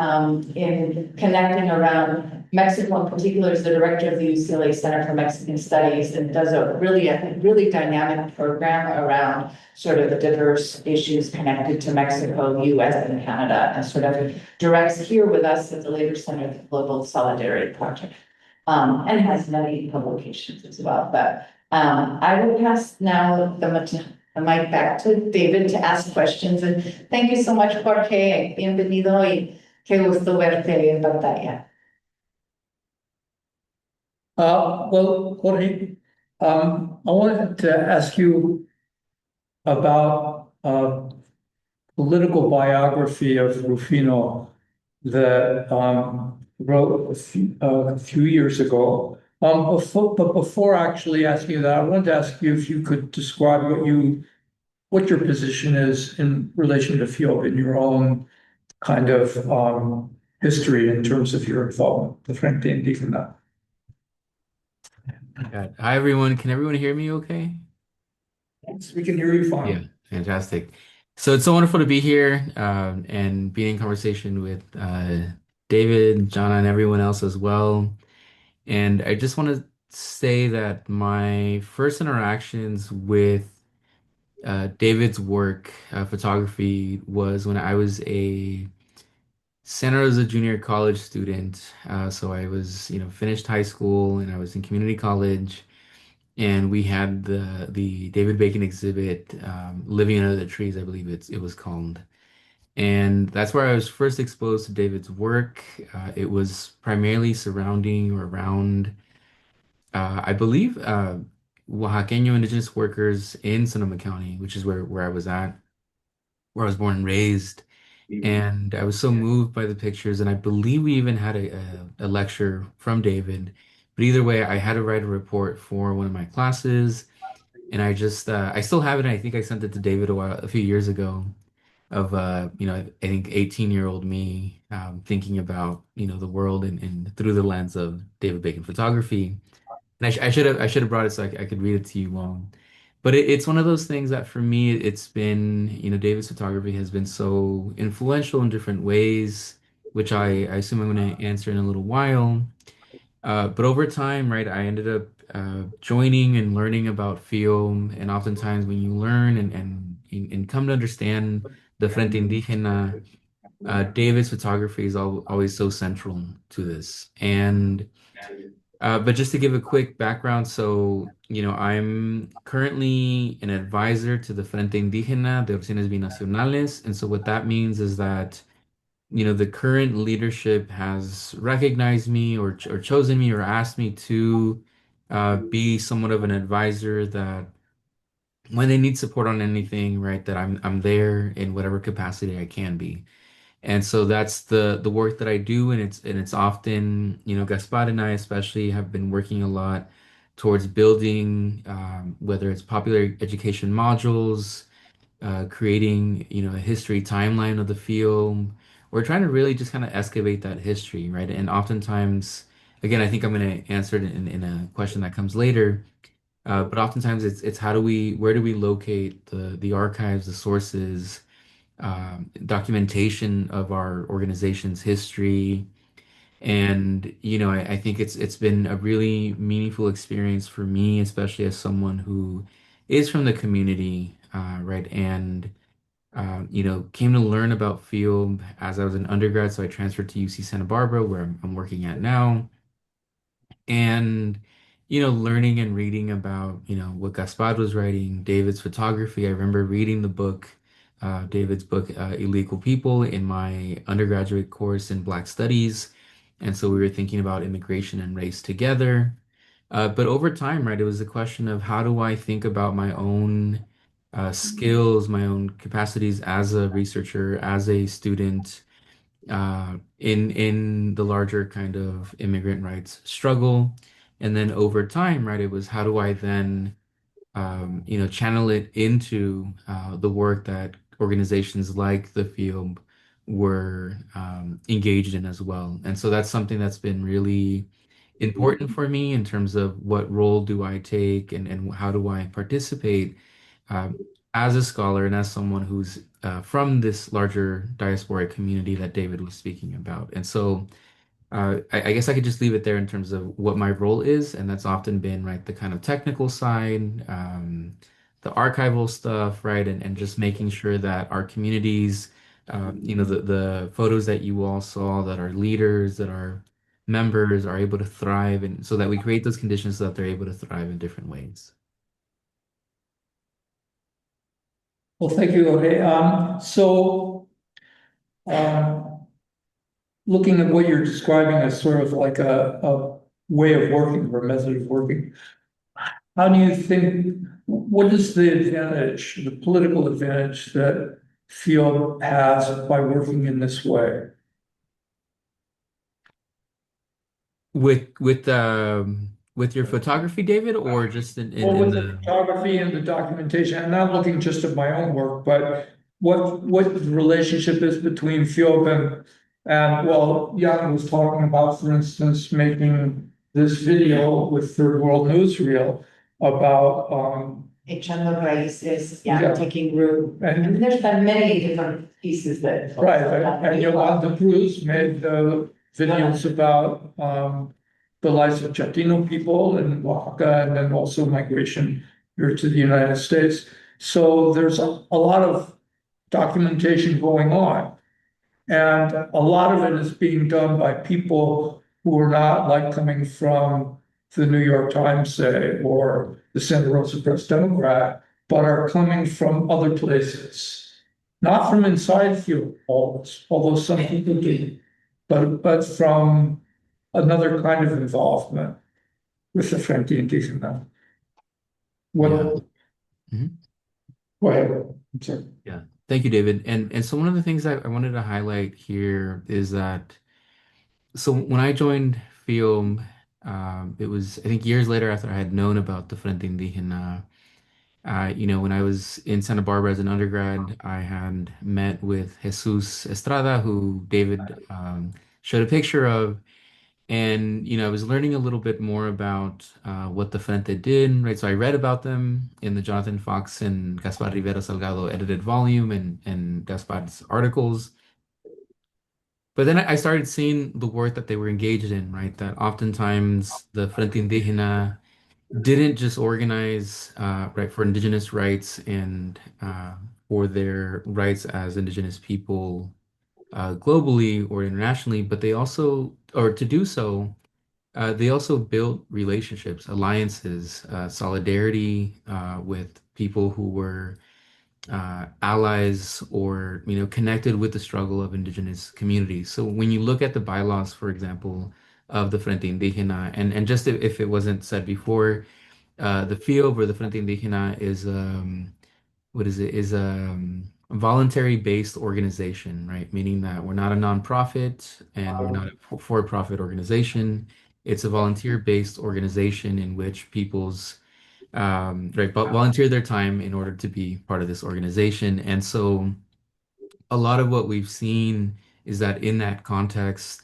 in connecting around Mexico in particular. Is the director of the UCLA Center for Mexican Studies and does a really dynamic program around sort of the diverse issues connected to Mexico, US, and Canada, and sort of directs here with us at the Labor Center, the Global Solidarity Project, and has many publications as well. But I will pass now the mic back to David to ask questions. And thank you so much, Jorge. Bienvenido y qué gusto verte en pantalla. Well, Jorge, I wanted to ask you about political biography of Rufino that wrote a few years ago. But before actually asking you that, I wanted to ask you if you could describe what your position is in relation to FIOP in your own kind of history in terms of your involvement with Frente Indígena. Hi, everyone. Can everyone hear me okay? Yes, we can hear you fine. Yeah, fantastic. So it's so wonderful to be here and be in conversation with David, Jana, and everyone else as well. And I just want to say that my first interactions with David's work, photography, was when I was a junior college student. So I was, finished high school and I was in community college. And we had the David Bacon exhibit, Living Under the Trees, I believe it was called. And that's where I was first exposed to David's work. It was primarily surrounding or around, I believe, Oaxaqueño indigenous workers in Sonoma County, which is where I was at, where I was born and raised. And I was so moved by the pictures, and I believe we even had a lecture from David. But either way, I had to write a report for one of my classes, and I still have it. And I think I sent it to David a few years ago of I think 18-year-old me thinking about the world and through the lens of David Bacon photography. And I should have brought it so I could read it to you long. But it's one of those things that for me, it's been, David's photography has been so influential in different ways, which I assume I'm going to answer in a little while. But over time, right, I ended up joining and learning about film. And oftentimes when you learn and come to understand the Frente Indígena, David's photography is always so central to this. And but just to give a quick background, so I'm currently an advisor to the Frente Indígena de Opciones Binacionales, and so what that means is that the current leadership has recognized me or chosen me or asked me to be somewhat of an advisor that when they need support on anything, right, that I'm there in whatever capacity I can be. And so that's the work that I do, and it's often, Gaspar and I especially have been working a lot towards building, whether it's popular education modules, creating, a history timeline of the field. We're trying to really just kind of excavate that history, right? And oftentimes, again, I think I'm going to answer it in a question that comes later. But oftentimes it's where do we locate the archives, the sources, documentation of our organization's history. And, I think it's been a really meaningful experience for me, especially as someone who is from the community, right? And, came to learn about field as I was an undergrad. So I transferred to UC Santa Barbara, where I'm working at now. And, learning and reading about, what Gaspard was writing, David's photography. I remember reading the book, David's book, Illegal People, in my undergraduate course in Black Studies. And so we were thinking about immigration and race together. But over time, right, it was a question of how do I think about my own skills, my own capacities as a researcher, as a student, in the larger kind of immigrant rights struggle. And then over time, right, it was how do I then channel it into the work that organizations like the field were engaged in as well. And so that's something that's been really important for me in terms of what role do I take and how do I participate um, as a scholar and as someone who's from this larger diasporic community that David was speaking about. And so I guess I could just leave it there in terms of what my role is, and that's often been right the kind of technical side, the archival stuff, right, and just making sure that our communities, the photos that you all saw, that our leaders, that our members are able to thrive, and so that we create those conditions so that they're able to thrive in different ways. Well, thank you. Okay, um, looking at what you're describing as sort of like a way of working or a method of working, how do you think, what is the advantage, the political advantage that field has by working in this way? With your photography, David, or just Well, in with the the photography and the documentation, I'm not looking just at my own work, but what the relationship is between field and well, Jan was talking about, for instance, making this video with Third World Newsreel about Echando raíces, Yeah. taking root. and And there's been many different pieces that. right, and Yolanda Cruz made videos about the lives of Chatino people in Oaxaca and then also migration here to the United States. So there's a lot of documentation going on. And a lot of it is being done by people who are not like coming from the New York Times, say, or the Santa Rosa Press Democrat, but are coming from other places. Not from inside Field always, although some people do, but from another kind of involvement with the Frente Indígena. yeah. What, Mhm. go ahead, I'm sorry. Yeah. Thank you, David. And so one of the things I wanted to highlight here is that so when I joined film, it was I think years later after I had known about the Frente Indígena. When I was in Santa Barbara as an undergrad, I had met with Jesus Estrada, who David showed a picture of. And, I was learning a little bit more about what the Frente did, right? So I read about them in the Jonathan Fox and Gaspar Rivera Salgado edited volume and Gaspar's articles. But then I started seeing the work that they were engaged in, right? That oftentimes the Frente Indígena didn't just organize, right, for indigenous rights and for their rights as indigenous people globally or internationally, but they also, or to do so, they also built relationships, alliances, solidarity with people who were allies or connected with the struggle of indigenous communities. So when you look at the bylaws, for example, of the Frente Indígena, and just if it wasn't said before, the FIOB or the Frente Indígena is what is it? Is a voluntary based organization, right? Meaning that we're not a nonprofit and we're not a for-profit organization. It's a volunteer based organization in which people's right, but volunteer their time in order to be part of this organization. And so a lot of what we've seen is that in that context,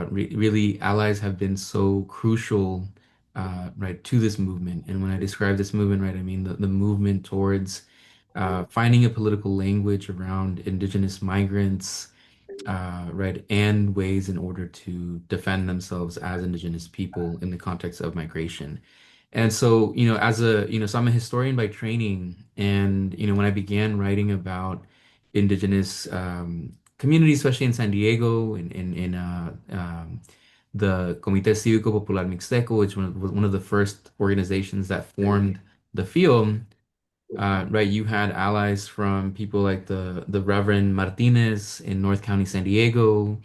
really allies have been so crucial, right, to this movement. And when I describe this movement, right, I mean the movement towards finding a political language around indigenous migrants, right, and ways in order to defend themselves as indigenous people in the context of migration. And so, so I'm a historian by training, and when I began writing about indigenous communities, especially in San Diego, in the Comité Cívico Popular Mixteco, which was one of the first organizations that formed the field, right, you had allies from people like the Reverend Martinez in North County, San Diego,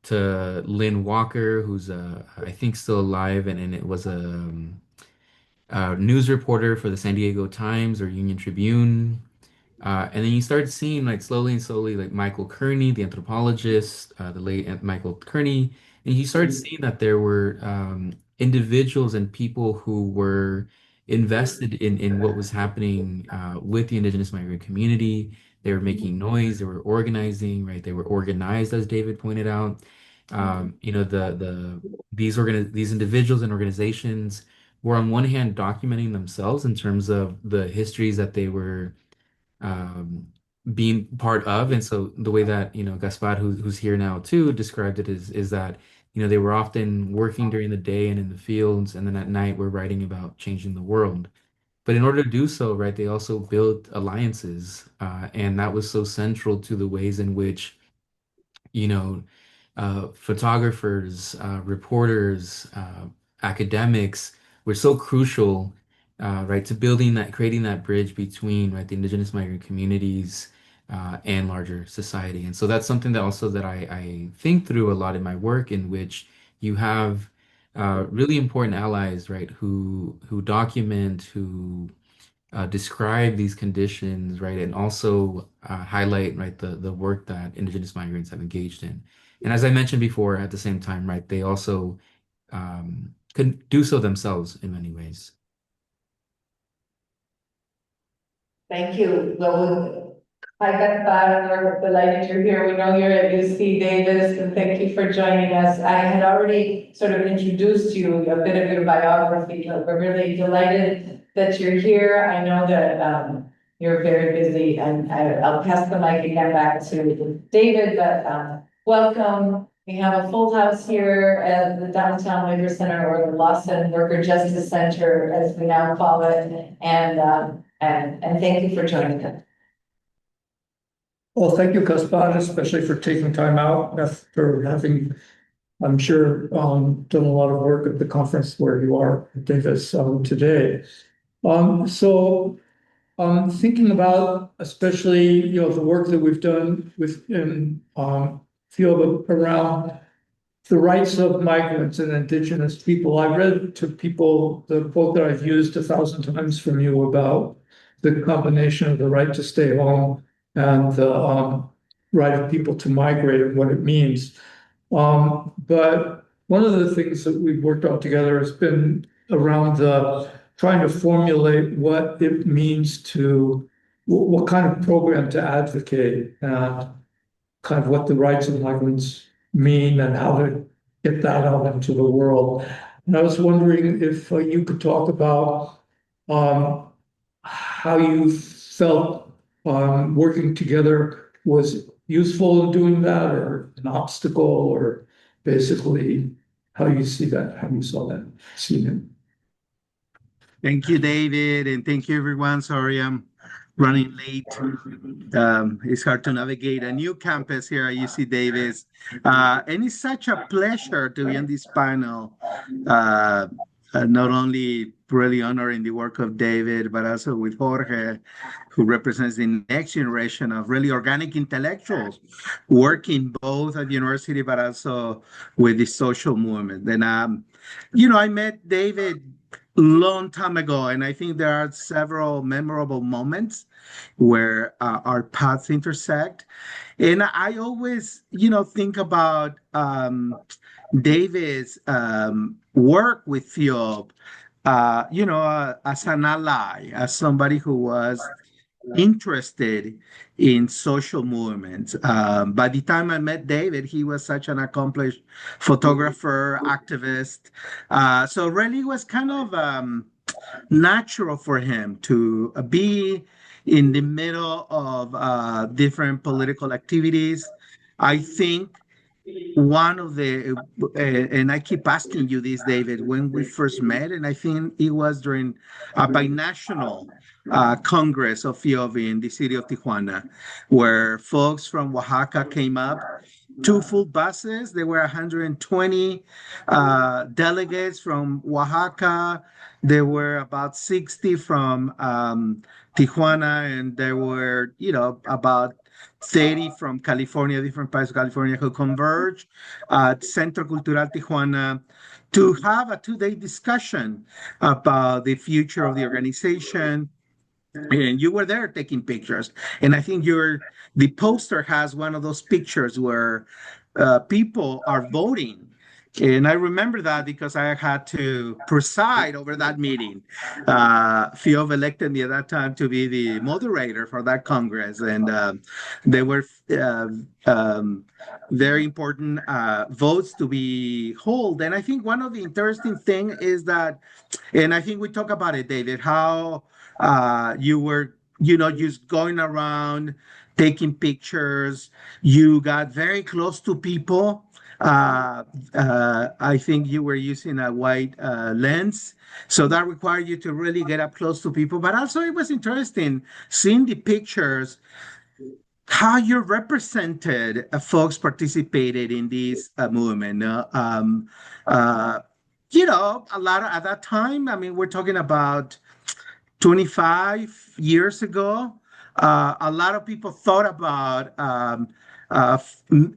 to Lynn Walker, who's I think still alive, and it was a news reporter for the San Diego Times or Union Tribune. And then you start seeing like slowly and slowly like Michael Kearney, the anthropologist, the late Michael Kearney, and you start seeing that there were individuals and people who were invested in what was happening with the indigenous migrant community. They were making noise, they were organizing, right? They were organized, as David pointed out. These individuals and organizations were on one hand documenting themselves in terms of the histories that they were um, being part of. And so the way that, Gaspar, who's here now too, described it is that, they were often working during the day and in the fields, and then at night we're writing about changing the world. But in order to do so, right, they also built alliances, and that was so central to the ways in which, you know, photographers, reporters, academics were so crucial, right, to creating that bridge between, right, the indigenous migrant communities and larger society. And so that's something that also that I think through a lot in my work, in which you have really important allies, right, who document, who describe these conditions, right, and also highlight, right, the work that indigenous migrants have engaged in. And as I mentioned before, at the same time, right, they also can do so themselves in many ways. Thank you. Well, hi, Gaspar. We're delighted you're here. We know you're at UC Davis, and thank you for joining us. I had already sort of introduced you a bit of your biography, but we're really delighted that you're here. I know that you're very busy, and I'll pass the mic again back to David, but welcome. We have a full house here at the Downtown Labor Center, or the Lawson Worker Justice Center, as we now call it, and thank you for joining us. Well, thank you, Gaspar, especially for taking time out after having, I'm sure, done a lot of work at the conference where you are at Davis today. So thinking about especially, the work that we've done within field around the rights of migrants and indigenous people. I read to people the quote that I've used 1,000 times from you about the combination of the right to stay home and the right of people to migrate and what it means. But one of the things that we've worked on together has been around trying to formulate what it means to, what kind of program to advocate, and kind of what the rights of migrants mean and how to get that out into the world. And I was wondering if you could talk about how you felt working together was useful in doing that, or an obstacle, or basically how you see that, how you saw that, seen it. Thank you, David, and thank you, everyone. Sorry, I'm running late. It's hard to navigate a new campus here at UC Davis. And it's such a pleasure to be on this panel. not only really honoring the work of David, but also with Jorge, who represents the next generation of really organic intellectuals working both at the university, but also with the social movement. And, I met David long time ago, and I think there are several memorable moments where our paths intersect. And I always, think about David's work with Theo, as an ally, as somebody who was interested in social movements. By the time I met David, he was such an accomplished photographer, activist. So really it was kind of natural for him to be in the middle of different political activities. I think one of the, and I keep asking you this, David, when we first met, and I think it was during a binational Congress of FIOV in the city of Tijuana, where folks from Oaxaca came up, two full buses. There were 120 delegates from Oaxaca. There were about 60 from Tijuana, and there were, about 30 from California, different parts of California, who converged at Centro Cultural Tijuana to have a 2-day discussion about the future of the organization. And you were there taking pictures. And I think the poster has one of those pictures where people are voting. And I remember that because I had to preside over that meeting. Fiov elected me at that time to be the moderator for that Congress. And there were very important votes to be held. And I think one of the interesting thing is that, and I think we talk about it, David, how you were, just going around taking pictures. You got very close to people. I think you were using a wide lens, so that required you to really get up close to people. But also, it was interesting seeing the pictures, how you represented folks participated in this movement. A lot of, at that time, I mean, we're talking about 25 years ago, a lot of people thought about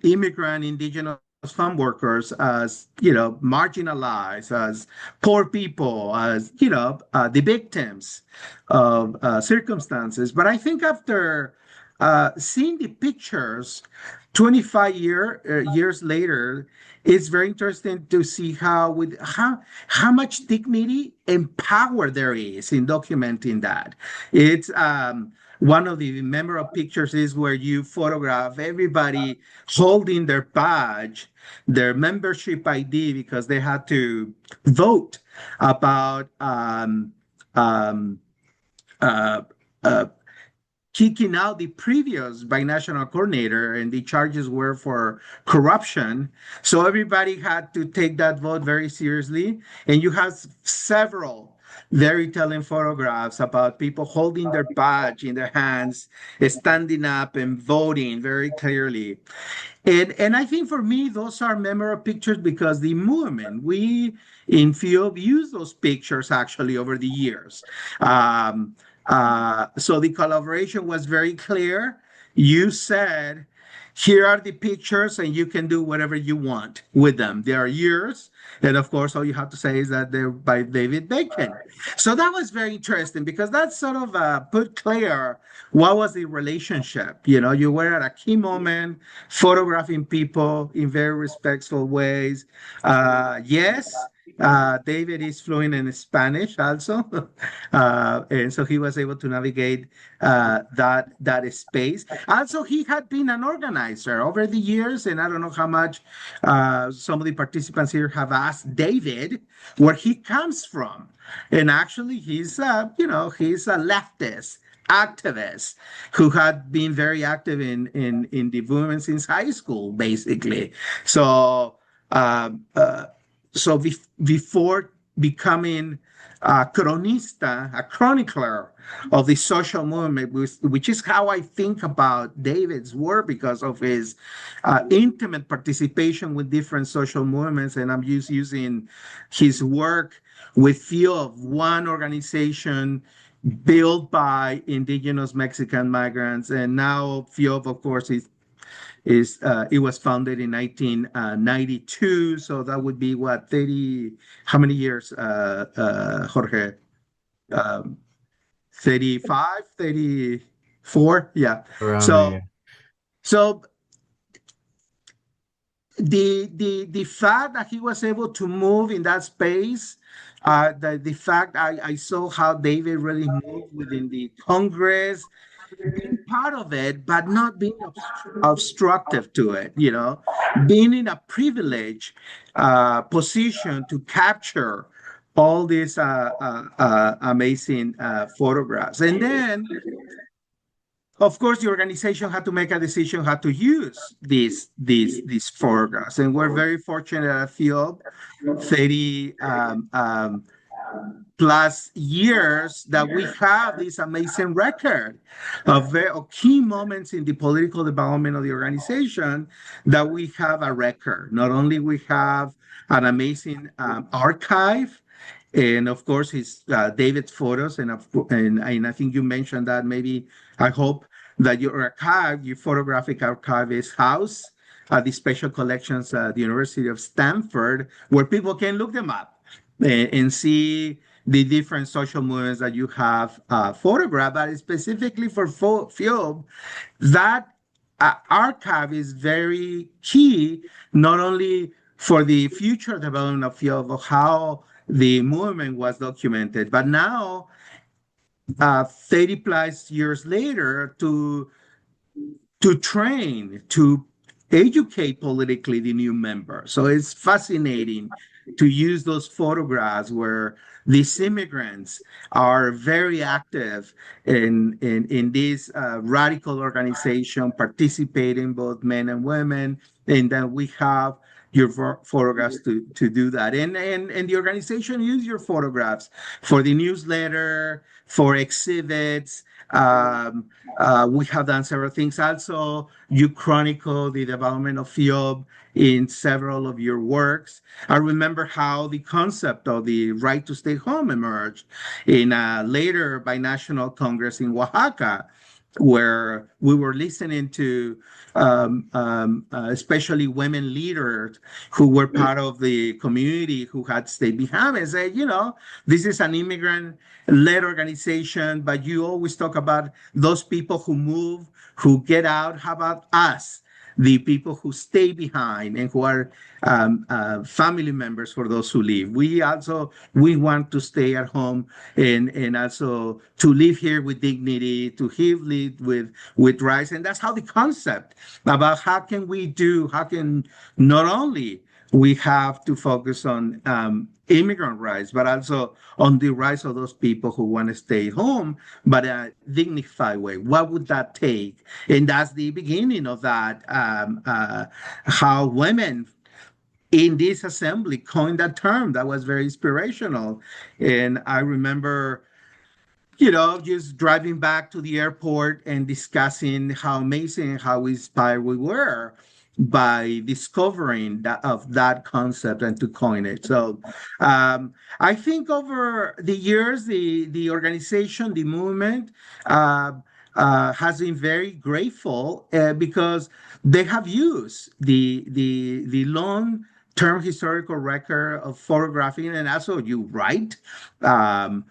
immigrant indigenous farm workers as, marginalized, as poor people, as, the victims of circumstances. But I think after seeing the pictures 25 years later, it's very interesting to see how much dignity and power there is in documenting that. It's one of the memorable pictures is where you photograph everybody holding their badge, their membership ID, because they had to vote about um, uh, uh, kicking out the previous binational coordinator, and the charges were for corruption. So everybody had to take that vote very seriously. And you have several very telling photographs about people holding their badge in their hands, standing up and voting very clearly. And I think for me, those are memorable pictures because the movement, we in FIOB use those pictures actually over the years. So the collaboration was very clear. You said, here are the pictures and you can do whatever you want with them. They are yours. And of course, all you have to say is that they're by David Bacon. So that was very interesting because that sort of put clear what was the relationship. You were at a key moment, photographing people in very respectful ways. Yes, David is fluent in Spanish also. And so he was able to navigate that space. Also, he had been an organizer over the years, and I don't know how much some of the participants here have asked David where he comes from. And actually, he's he's a leftist activist who had been very active in the movement since high school, basically. So, before becoming a cronista, a chronicler of the social movement, which is how I think about David's work because of his intimate participation with different social movements. And I'm using his work with few of one organization built by indigenous Mexican migrants. And now FIOB, of course, it was founded in 1992. So that would be what, 30, how many years, Jorge? Um, 35, 34? Yeah. Around there, So, yeah. so the fact that he was able to move in that space, the fact I saw how David really moved within the Congress, being part of it, but not being obstructive to it, being in a privileged position to capture all these amazing photographs. And then, of course, the organization had to make a decision how to use these photographs. And we're very fortunate at FIOB, 30 plus years that we have this amazing record of key moments in the political development of the organization, that we have a record. Not only we have an amazing archive, and of course his David's photos, and I think you mentioned that, maybe I hope that your photographic archive is housed at the special collections at the University of Stanford, where people can look them up and see the different social movements that you have photographed. But specifically for FIOB, that archive is very key, not only for the future development of FIOB, of how the movement was documented, but now, 30 plus years later, to train, to educate politically the new members. So it's fascinating to use those photographs where these immigrants are very active in this radical organization, participating, both men and women, and then we have your photographs to do that. And the organization use your photographs for the newsletter, for exhibits. We have done several things. Also, you chronicle the development of FIOB in several of your works. I remember how the concept of the right to stay home emerged in a later binational Congress in Oaxaca, where we were listening to especially women leaders who were part of the community who had stayed behind and say, this is an immigrant-led organization, but you always talk about those people who move, who get out. How about us, the people who stay behind and who are family members for those who leave? We want to stay at home and also to live here with dignity, to live with rights. And that's how the concept about how can not only we have to focus on immigrant rights, but also on the rights of those people who want to stay home, but a dignified way. What would that take? And that's the beginning of that, how women in this assembly coined that term. That was very inspirational. And I remember just driving back to the airport and discussing how amazing and how inspired we were by discovering that concept and to coin it. So I think over the years, the organization, the movement has been very grateful because they have used the long-term historical record of photographing, and also you write also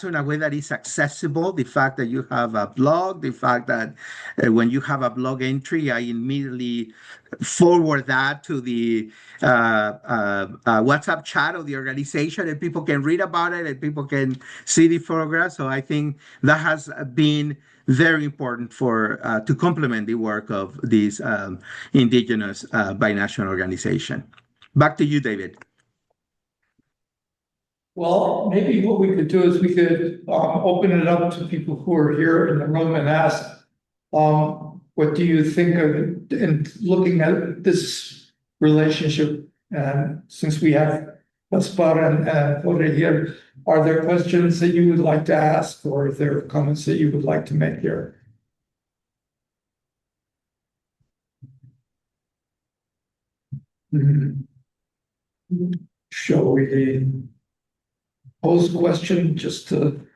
in a way that is accessible. The fact that you have a blog, the fact that when you have a blog entry, I immediately forward that to the WhatsApp chat of the organization, and people can read about it and people can see the photographs. So I think that has been very important to complement the work of this indigenous binational organization. Back to you, David. Well, maybe what we could do is we could open it up to people who are here in the room and ask, what do you think of, and looking at this relationship, and since we have Gaspar and Jorge here. Are there questions that you would like to ask, or are there comments that you would like to make here? Mhm. Shall we pose a question just to,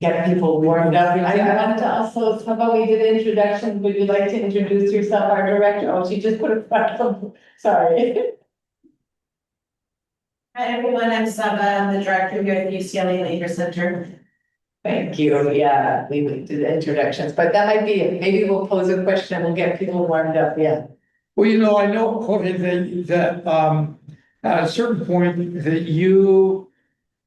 Get people warmed up. I wanted to also, how about we did introductions? Would you like to introduce yourself, our director? Oh, she just put a front of, sorry. Hi, everyone, I'm Saba, I'm the director here at the UCLA Labor Center. Thank you. Yeah, we would do the introductions, but that might be it. Maybe we'll pose a question and we'll get people warmed up. Yeah. well, I know, Jorge, that at a certain point that you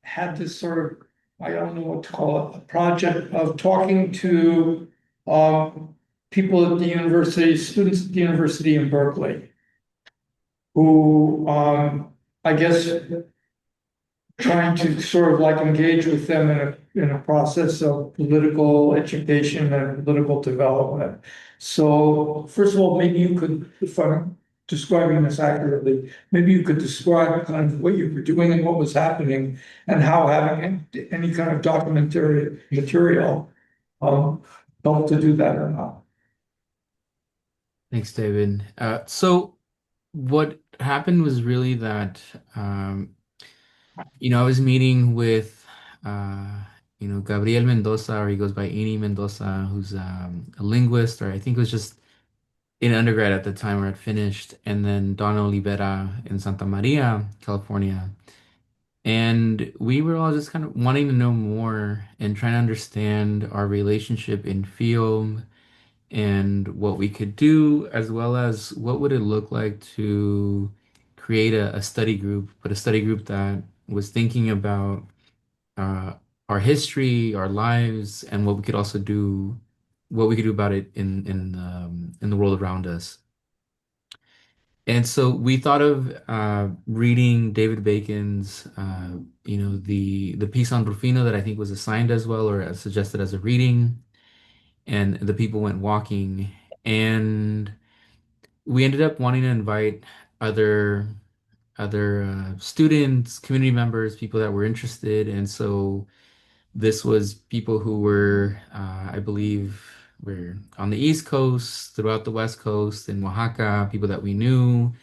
had this sort of, I don't know what to call it, a project of talking to people at the university, students at the university in Berkeley, who I guess trying to sort of like engage with them in a process of political education and political development. So first of all, maybe you could, if I'm describing this accurately, maybe you could describe kind of what you were doing and what was happening and how having any kind of documentary material helped to do that or not. Thanks, David. So what happened was really that I was meeting with Gabriel Mendoza, or he goes by Ini Mendoza, who's a linguist, or I think it was just in undergrad at the time where I'd finished, and then Donna Olivera in Santa Maria, California. And we were all just kind of wanting to know more and trying to understand our relationship in film and what we could do, as well as what would it look like to create a study group, but a study group that was thinking about uh, our history, our lives, and what we could also do, what we could do about it in the world around us. And so we thought of reading David Bacon's, the piece on Rufino that I think was assigned as well, or suggested as a reading, and the people went walking, and we ended up wanting to invite other students, community members, people that were interested, and so this was people who were, I believe, were on the East Coast, throughout the West Coast, in Oaxaca, people that we knew.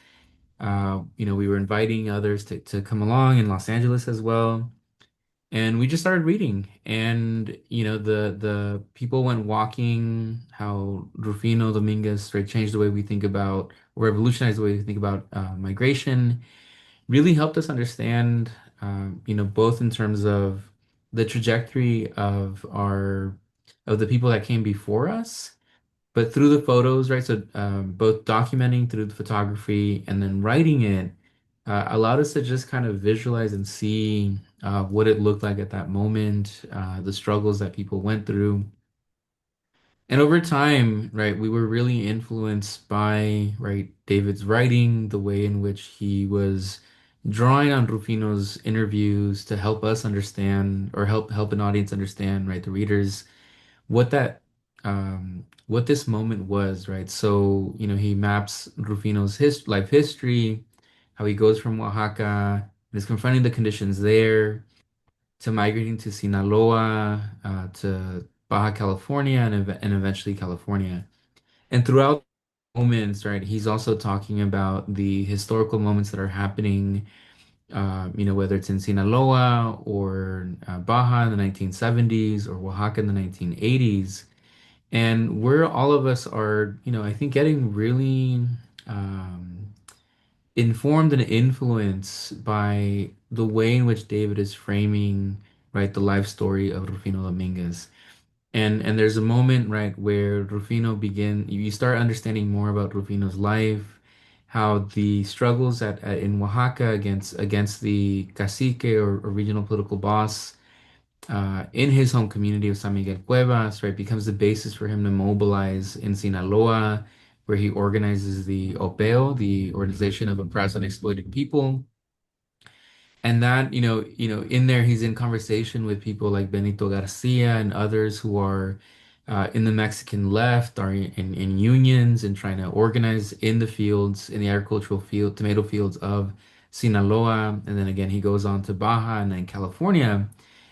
We were inviting others to come along in Los Angeles as well. And we just started reading. And, the people went walking, how Rufino Dominguez, right, changed the way we think about, or revolutionized the way we think about migration, really helped us understand, both in terms of the trajectory of the people that came before us, but through the photos, right? So both documenting through the photography and then writing it allowed us to just kind of visualize and see what it looked like at that moment, the struggles that people went through. And over time, right, we were really influenced by, right, David's writing, the way in which he was drawing on Rufino's interviews to help us understand, or help an audience understand, right, the readers, what this moment was, right? So, he maps Rufino's life history, how he goes from Oaxaca and is confronting the conditions there, to migrating to Sinaloa, to Baja California, and eventually California. And throughout moments, right, he's also talking about the historical moments that are happening, whether it's in Sinaloa or Baja in the 1970s or Oaxaca in the 1980s. And we're all of us are, I think getting really informed and influenced by the way in which David is framing, right, the life story of Rufino Dominguez. And there's a moment, right, where you start understanding more about Rufino's life, how the struggles in Oaxaca against the cacique, or regional political boss, in his home community of San Miguel Cuevas, right, becomes the basis for him to mobilize in Sinaloa, where he organizes the OPEO, the Organization of Oppressed and Exploited People. And that, in there, he's in conversation with people like Benito Garcia and others who are in the Mexican left, are in unions and trying to organize in the fields, in the agricultural field, tomato fields of Sinaloa, and then again he goes on to Baja and then California.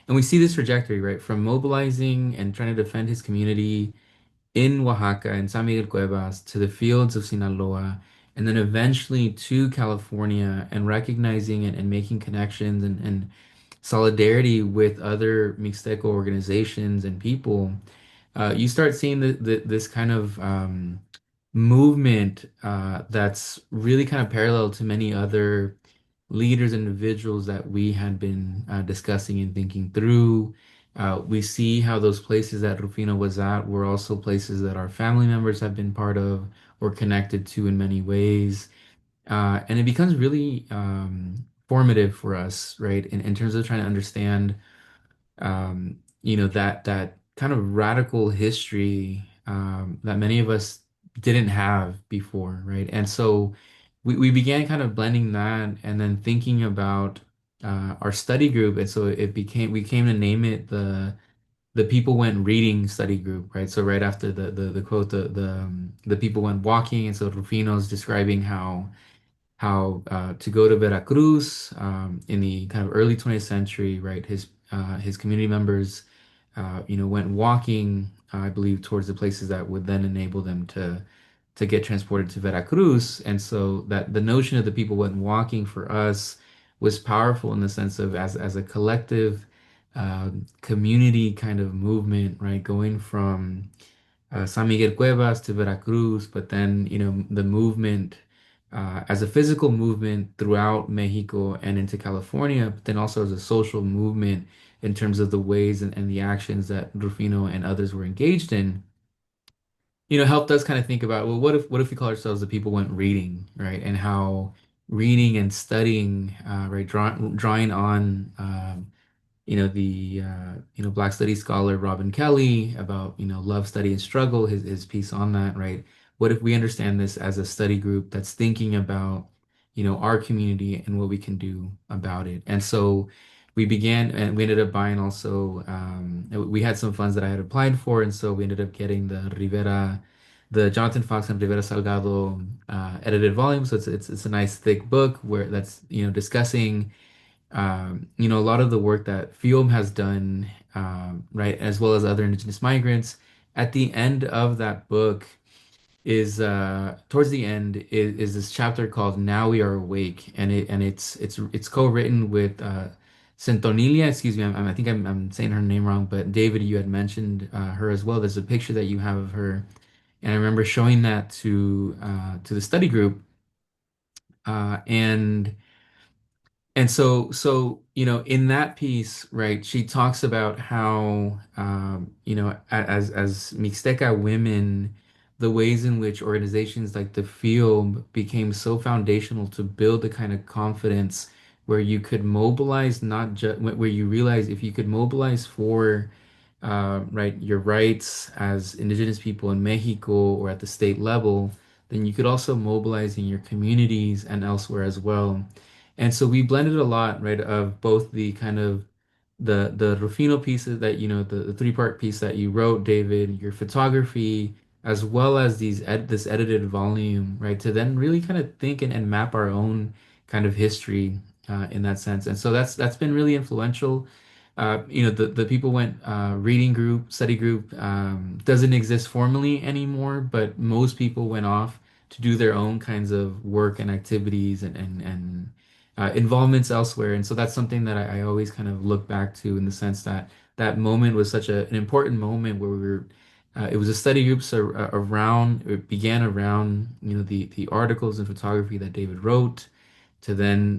And we see this trajectory, right, from mobilizing and trying to defend his community in Oaxaca and San Miguel Cuevas to the fields of Sinaloa, and then eventually to California and recognizing and making connections and solidarity with other Mixteco organizations and people. You start seeing this kind of movement that's really kind of parallel to many other leaders and individuals that we had been discussing and thinking through. We see how those places that Rufino was at were also places that our family members have been part of or connected to in many ways. And it becomes really formative for us, right, in terms of trying to understand that kind of radical history that many of us didn't have before, right? And so we began kind of blending that and then thinking about our study group. And so we came to name it the People Went Reading Study Group, right? So right after the quote, the people went walking. And so Rufino's describing how to go to Veracruz in the kind of early 20th century, right? His community members, went walking, I believe, towards the places that would then enable them to get transported to Veracruz. And so that the notion of the people went walking for us was powerful in the sense of as a collective community kind of movement, right? Going from San Miguel Cuevas to Veracruz, but then, the movement as a physical movement throughout Mexico and into California, but then also as a social movement in terms of the ways and the actions that Rufino and others were engaged in, helped us kind of think about, well, what if we call ourselves the people went reading, right? And how reading and studying, right, drawing on Black Studies scholar Robin Kelly about, love, study, and struggle, his piece on that, right? What if we understand this as a study group that's thinking about, our community and what we can do about it? And so we began and we ended up buying also, we had some funds that I had applied for, and so we ended up getting the Jonathan Fox and Rivera Salgado edited volume. So it's a nice thick book where that's, discussing a lot of the work that FIOM has done, right, as well as other indigenous migrants. At the end of that book is towards the end is this chapter called "Now We Are Awake," and it's co-written with Centonilia. Excuse me, I think I'm saying her name wrong, but David, you had mentioned her as well. There's a picture that you have of her, and I remember showing that to the study group, and. And in that piece, right, she talks about how, as Mixteca women, the ways in which organizations like the field became so foundational to build the kind of confidence where you could mobilize, not just where you realize if you could mobilize for, right, your rights as indigenous people in Mexico or at the state level, then you could also mobilize in your communities and elsewhere as well. And so we blended a lot, right, of both the kind of the Rufino pieces that, the three-part piece that you wrote, David, your photography, as well as this edited volume, right, to then really kind of think and map our own kind of history in that sense. And so that's been really influential. The people went reading group, study group doesn't exist formally anymore, but most people went off to do their own kinds of work and activities and involvements elsewhere. And so that's something that I always kind of look back to in the sense that that moment was such an important moment where we were, it was a study group so, around, it began around, the articles and photography that David wrote to then,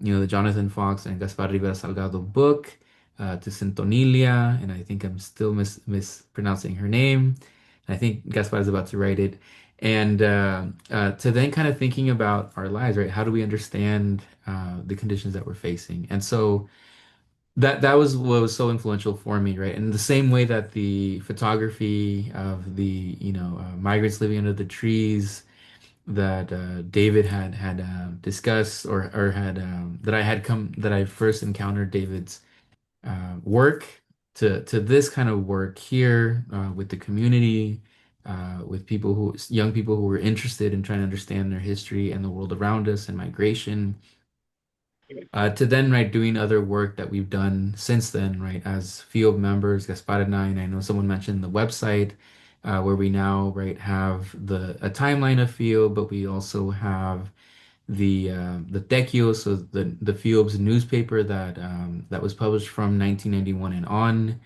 the Jonathan Fox and Gaspar Rivera Salgado book, to Centonilia, and I think I'm still mispronouncing her name. I think Gaspar is about to write it. And to then kind of thinking about our lives, right? How do we understand the conditions that we're facing? And so that was what was so influential for me, right? In the same way that the photography of the migrants living under the trees that David had discussed or had that I first encountered David's work to this kind of work here with the community, with young people who were interested in trying to understand their history and the world around us and migration. To then, right, doing other work that we've done since then, right, as field members, Gaspar and I know someone mentioned the website, where we now, right, have a timeline of field, but we also have the Tequio, so the Field's newspaper that was published from 1991 and on.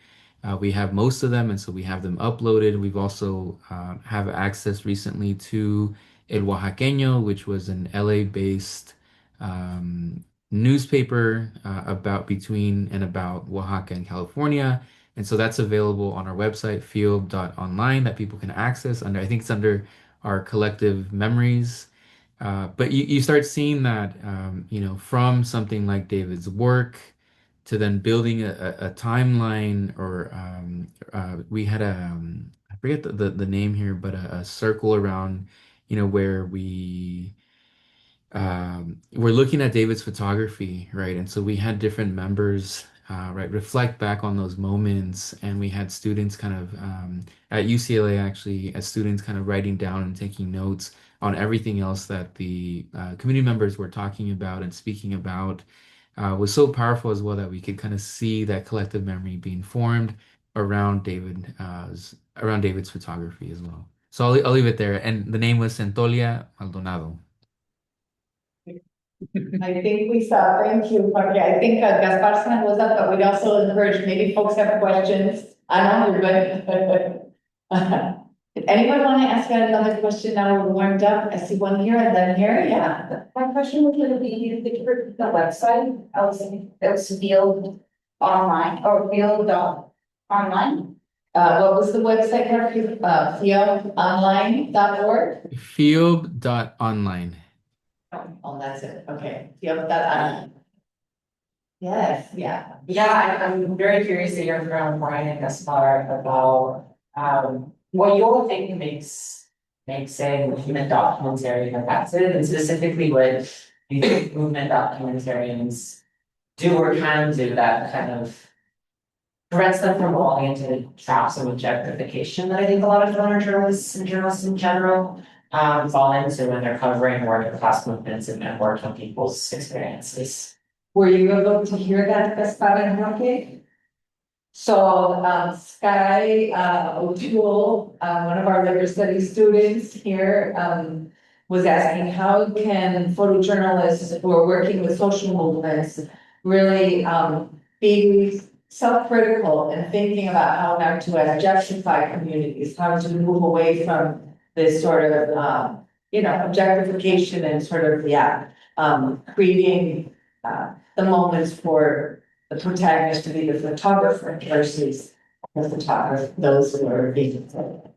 We have most of them, and so we have them uploaded. We've also have access recently to El Oaxaqueño, which was an LA-based um, newspaper about between and about Oaxaca and California. And so that's available on our website, field.online, that people can access under, I think it's under our collective memories. But you start seeing that, from something like David's work to then building a timeline, or we had I forget the name here, but a circle around, where we're looking at David's photography, right? And so we had different members, right, reflect back on those moments, and we had students kind of at UCLA actually, as students kind of writing down and taking notes on everything else that the community members were talking about and speaking about. Was so powerful as well that we could kind of see that collective memory being formed around around David's photography as well. So I'll leave it there. And the name was Centolia Maldonado. I think we saw, thank you, Jorge. I think Gaspar's hand was up, but we'd also encourage, maybe folks have questions. I know you're good. Did anyone want to ask another question now we're warmed up? I see one here and then here, yeah. My question was gonna be, the website, it was field online or field online. What was the website, Jorge? Fieldonline.org? Field.online. Oh, that's it, okay. Field.online. Yes, yeah. Yeah, I'm very curious to hear from Brian and Gaspar about what you all think makes a movement documentarian effective, and specifically what you think movement documentarians do or can do that kind of prevents them from falling into the traps of objectification that I think a lot of journalists and journalists in general fall into when they're covering working class movements and working people's experiences. Were you able to hear that, Gaspar and Jorge? So, Sky O'Toole, one of our labor studies students here, was asking how can photojournalists who are working with social movements really be self-critical and thinking about how not to objectify communities, how to move away from this sort of, objectification and sort of, creating the moments for the protagonist to be the photographer versus the photographer, those who are being photographed.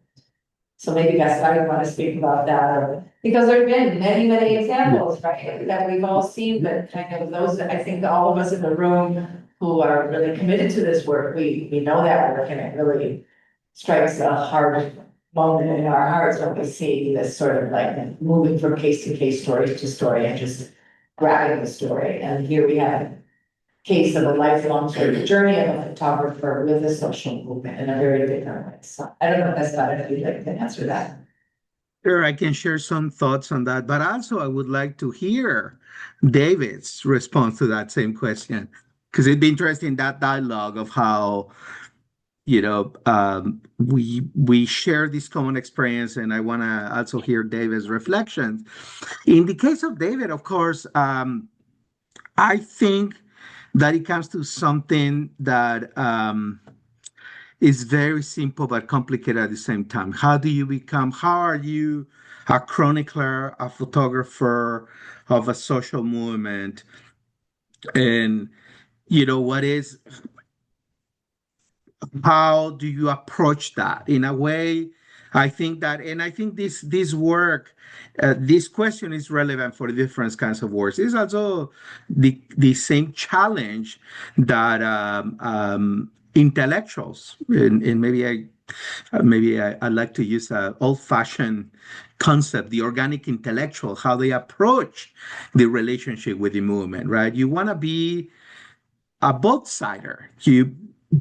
So maybe Gaspar, you want to speak about that, or because there have been many, many examples, right, that we've all seen, but kind of those that I think all of us in the room who are really committed to this work, we know that work, and it really strikes a hard moment in our hearts when we see this sort of like moving from case to case, story to story, and just grabbing the story. And here we have a case of a lifelong sort of journey of a photographer with a social movement in a very different way. So I don't know if that's about it, if you'd like to answer that. Sure, I can share some thoughts on that, but also I would like to hear David's response to that same question, because it'd be interesting, that dialogue of how we share this common experience, and I want to also hear David's reflections. In the case of David, of course, I think that it comes to something that is very simple but complicated at the same time. How are you a chronicler, a photographer of a social movement? And how do you approach that in a way? I think this work, this question is relevant for different kinds of works. It's also the same challenge that intellectuals, and maybe I like to use an old-fashioned concept, the organic intellectual, how they approach the relationship with the movement, right? You want to be a both-sider,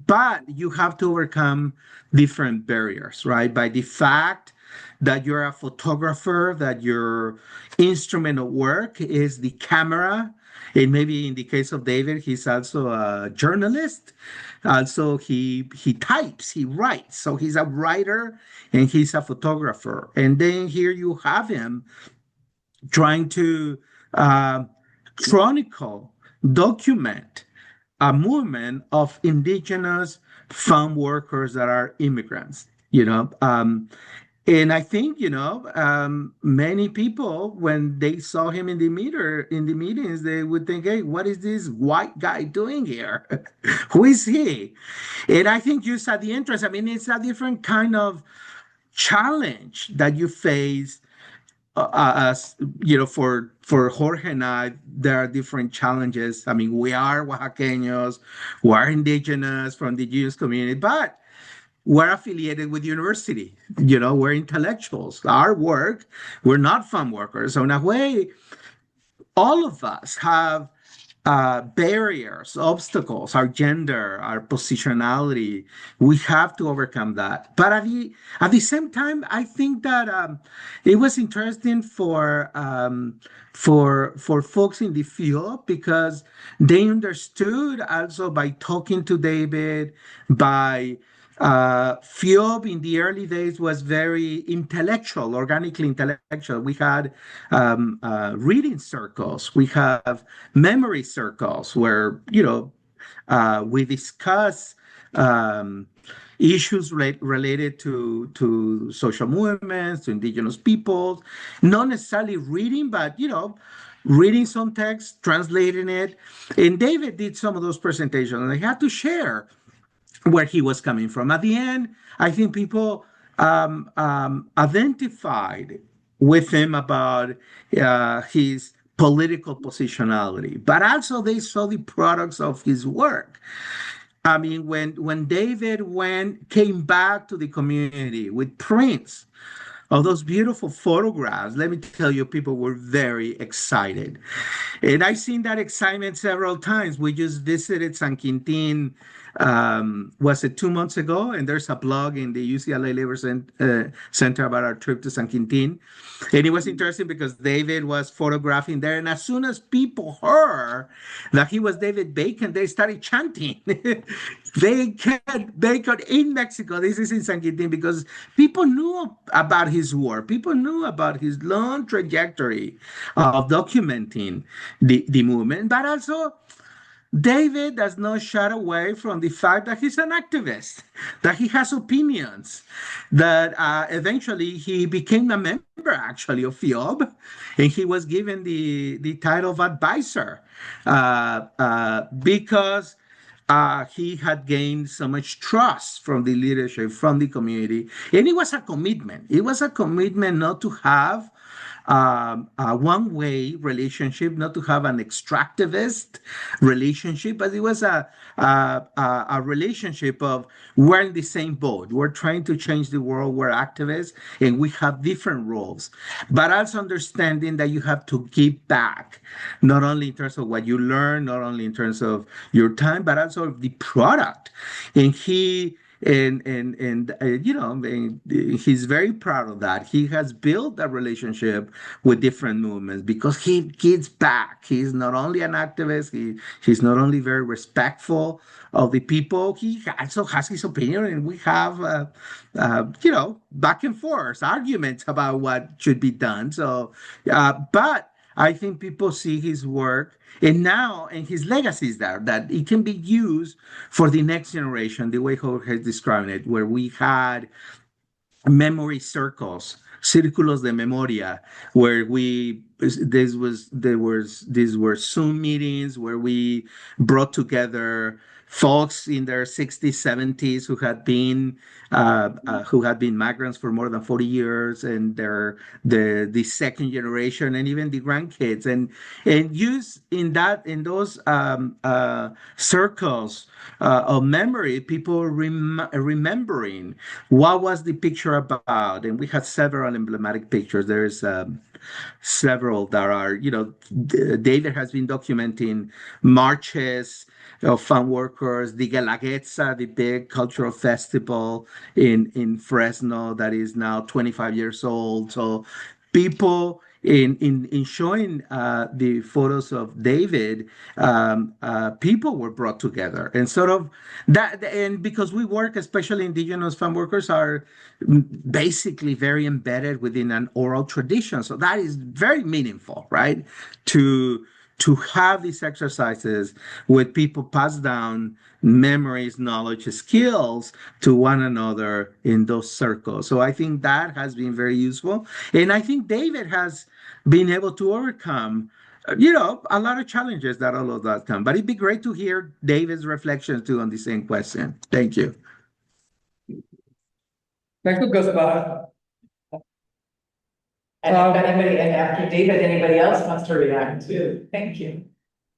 but you have to overcome different barriers, right? By the fact that you're a photographer, that your instrument of work is the camera, And maybe in the case of David, he's also a journalist. Also, he types, he writes. So he's a writer and he's a photographer. And then here you have him trying to uh, chronicle, document a movement of indigenous farm workers that are immigrants. And I think, many people, when they saw him in the meetings, they would think, hey, what is this white guy doing here? Who is he? And I think you saw the interest. I mean, it's a different kind of challenge that you face as for Jorge and I, there are different challenges. I mean, we are Oaxaqueños, we are indigenous from the indigenous community, but we're affiliated with university. We're intellectuals. Our work, we're not farm workers. So in a way, all of us have barriers, obstacles, our gender, our positionality. We have to overcome that. But at the same time, I think that it was interesting for folks in the field because they understood also by talking to David, by FIOB in the early days was very intellectual, organically intellectual. We had reading circles, we have memory circles where we discuss issues related to social movements, to indigenous peoples, not necessarily reading, but reading some text, translating it. And David did some of those presentations, and I had to share where he was coming from. At the end, I think people identified with him about his political positionality, but also they saw the products of his work. I mean, when David came back to the community with prints of those beautiful photographs, let me tell you, people were very excited. And I've seen that excitement several times. We just visited San Quintin, was it 2 months ago? And there's a blog in the UCLA Labor Center about our trip to San Quintin. And it was interesting because David was photographing there. And as soon as people heard that he was David Bacon, they started chanting. Bacon in Mexico. This is in San Quintin because people knew about his work. People knew about his long trajectory of documenting the movement, but also David does not shy away from the fact that he's an activist, that he has opinions, that eventually he became a member actually of FIOB, and he was given the title of advisor because he had gained so much trust from the leadership, from the community. And it was a commitment. It was a commitment not to have a one-way relationship, not to have an extractivist relationship, but it was a relationship of we're in the same boat. We're trying to change the world. We're activists, and we have different roles. But also understanding that you have to give back, not only in terms of what you learn, not only in terms of your time, but also the product. And he's very proud of that. He has built a relationship with different movements because he gives back. He's not only an activist, he's not only very respectful of the people, he also has his opinion, and we have back and forth arguments about what should be done. So but I think people see his work and his legacy is there, that it can be used for the next generation, the way Jorge is describing it, where we had memory circles, círculos de memoria, where these were Zoom meetings where we brought together folks in their 60s, 70s who had been migrants for more than 40 years, and the second generation, and even the grandkids, and use in those circles of memory, people remembering what was the picture about. And we had several emblematic pictures. There's several that are, David has been documenting marches of farm workers, the Guelaguetza, the big cultural festival in Fresno that is now 25 years old. So people in showing the photos of David, people were brought together and sort of that, and because we work, especially indigenous farm workers are basically very embedded within an oral tradition. So that is very meaningful, right? To have these exercises with people pass down memories, knowledge, skills to one another in those circles. So I think that has been very useful. And I think David has been able to overcome, a lot of challenges that all of that come. But it'd be great to hear David's reflections too on the same question. Thank you. Thank you, Gaspar. And if anybody, and after David, anybody else wants to react too, thank you.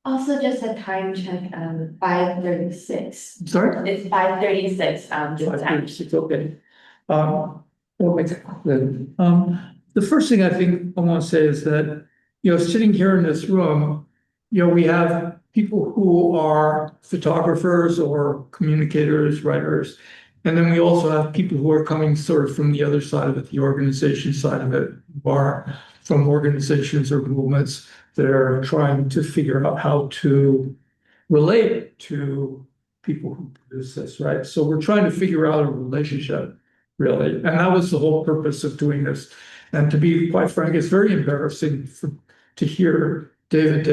Also, just a time check, 5:36. Sorry? It's 5:36, just time. It's okay. We'll make it then. The first thing I think I want to say is that, sitting here in this room, we have people who are photographers or communicators, writers, and then we also have people who are coming sort of from the other side of it, the organization side of it, who are from organizations or movements that are trying to figure out how to relate to people who produce this, right? So we're trying to figure out a relationship, really. And that was the whole purpose of doing this. And to be quite frank, it's very embarrassing to hear David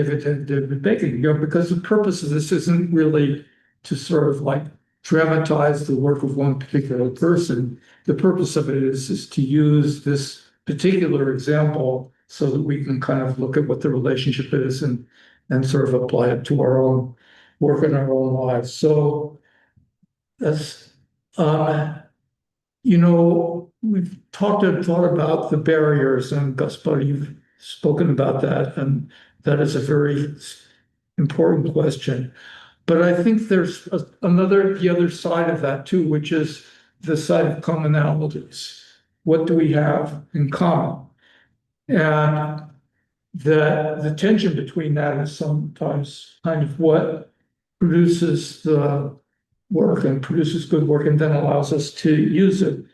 Bacon, because the purpose of this isn't really to sort of like dramatize the work of one particular person. The purpose of it is to use this particular example so that we can kind of look at what the relationship is and sort of apply it to our own work in our own lives. So that's, we've talked and thought about the barriers, and Gaspar, you've spoken about that, and that is a very important question. But I think there's the other side of that too, which is the side of commonalities. What do we have in common? And the tension between that is sometimes kind of what produces the work and produces good work and then allows us to use it.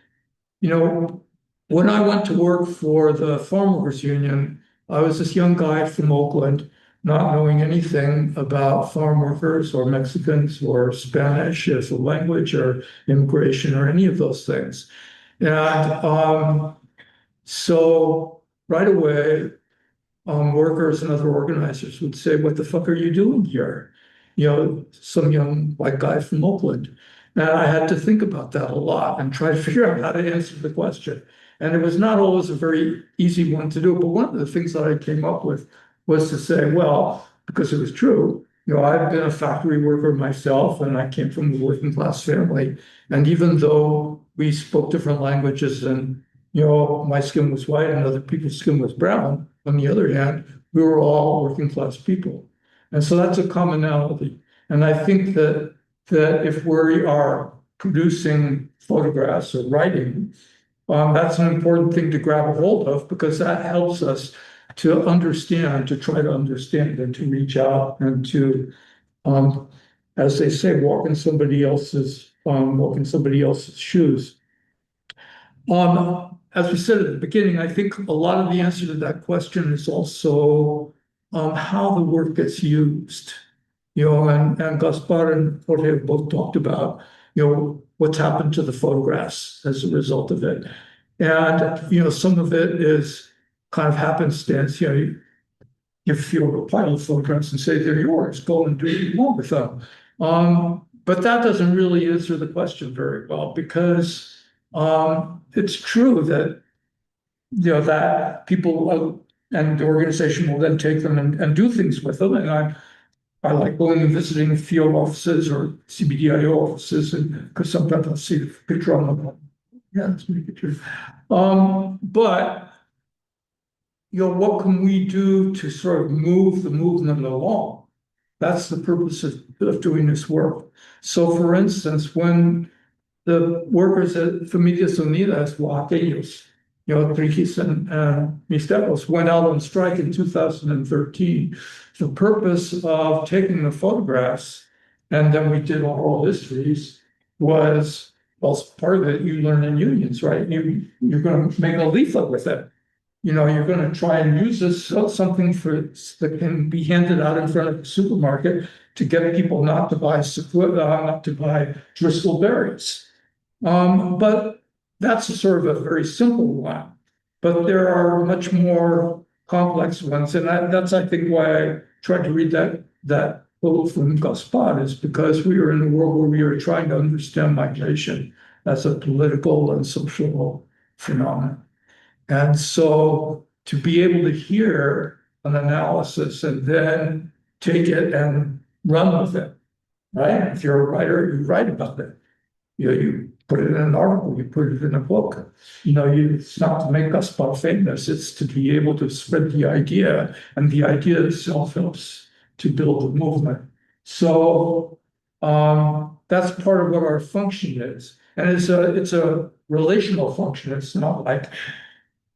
When I went to work for the Farm Workers Union, I was this young guy from Oakland, not knowing anything about farm workers or Mexicans or Spanish as a language or immigration or any of those things. And so right away, workers and other organizers would say, "What the fuck are you doing here?" Some young white guy from Oakland. And I had to think about that a lot and try to figure out how to answer the question. And it was not always a very easy one to do. But one of the things that I came up with was to say, well, because it was true, I've been a factory worker myself, and I came from a working class family. And even though we spoke different languages and, my skin was white and other people's skin was brown, on the other hand, we were all working class people. And so that's a commonality. And I think that if we are producing photographs or writing, that's an important thing to grab a hold of, because that helps us to try to understand and to reach out and to, as they say, walk in somebody else's shoes. As we said at the beginning, I think a lot of the answer to that question is also how the work gets used. And Gaspar and Jorge both talked about, what's happened to the photographs as a result of it. And, some of it is kind of happenstance. If you apply the photographs and say they're yours, go and do what you want with them. But that doesn't really answer the question very well, because it's true that, that people and the organization will then take them and do things with them. And I like going and visiting field offices or CBDIO offices, and because sometimes I'll see the picture on them. Yeah, that's my picture. But what can we do to sort of move the movement along? That's the purpose of doing this work. So, for instance, when the workers at Familias Unidas, Oaxaqueños, Triquis and Mixtecos went out on strike in 2013. The purpose of taking the photographs, and then we did oral histories, was, well, part of it you learn in unions, right? You're going to make a leaflet with it. you're gonna try and use this, something that can be handed out in front of the supermarket to get people not to buy, not to buy Driscoll berries. But that's a sort of a very simple one. But there are much more complex ones, and that's, I think, why I tried to read that quote from Gaspard, is because we are in a world where we are trying to understand migration as a political and social phenomenon. And so to be able to hear an analysis and then take it and run with it, right? If you're a writer, you write about it. You put it in an article, you put it in a book. It's not to make us famous, it's to be able to spread the idea, and the idea itself helps to build a movement. So that's part of what our function is. And it's a relational function. It's not like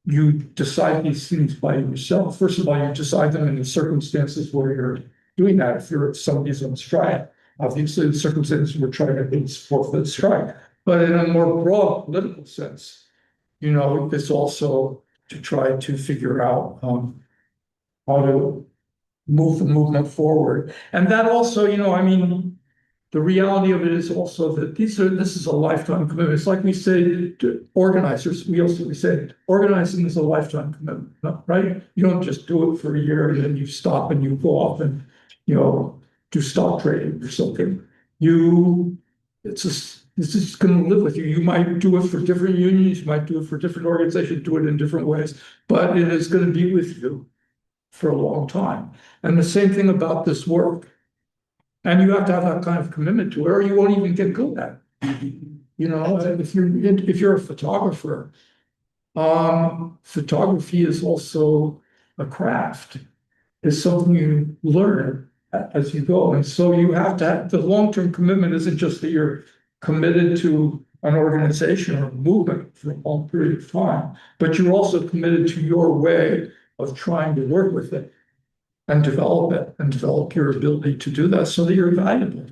you decide these things by yourself. First of all, you decide them in the circumstances where you're doing that. If somebody's on strike, obviously the circumstances we're trying to support the strike. But in a more broad political sense, it's also to try to figure out how to move the movement forward. And that also, the reality of it is also that this is a lifetime commitment. It's like we say to organizers, we say organizing is a lifetime commitment, right? You don't just do it for a year and then you stop and you go off and, do stock trading or something. This is going to live with you. You might do it for different unions, you might do it for different organizations, do it in different ways, but it is going to be with you for a long time. And the same thing about this work. And you have to have that kind of commitment to it, or you won't even get good at it. If you're a photographer, photography is also a craft. It's something you learn as you go. And so you have to have the long-term commitment. Isn't just that you're committed to an organization or a movement for a long period of time, but you're also committed to your way of trying to work with it and develop it and develop your ability to do that so that you're valuable.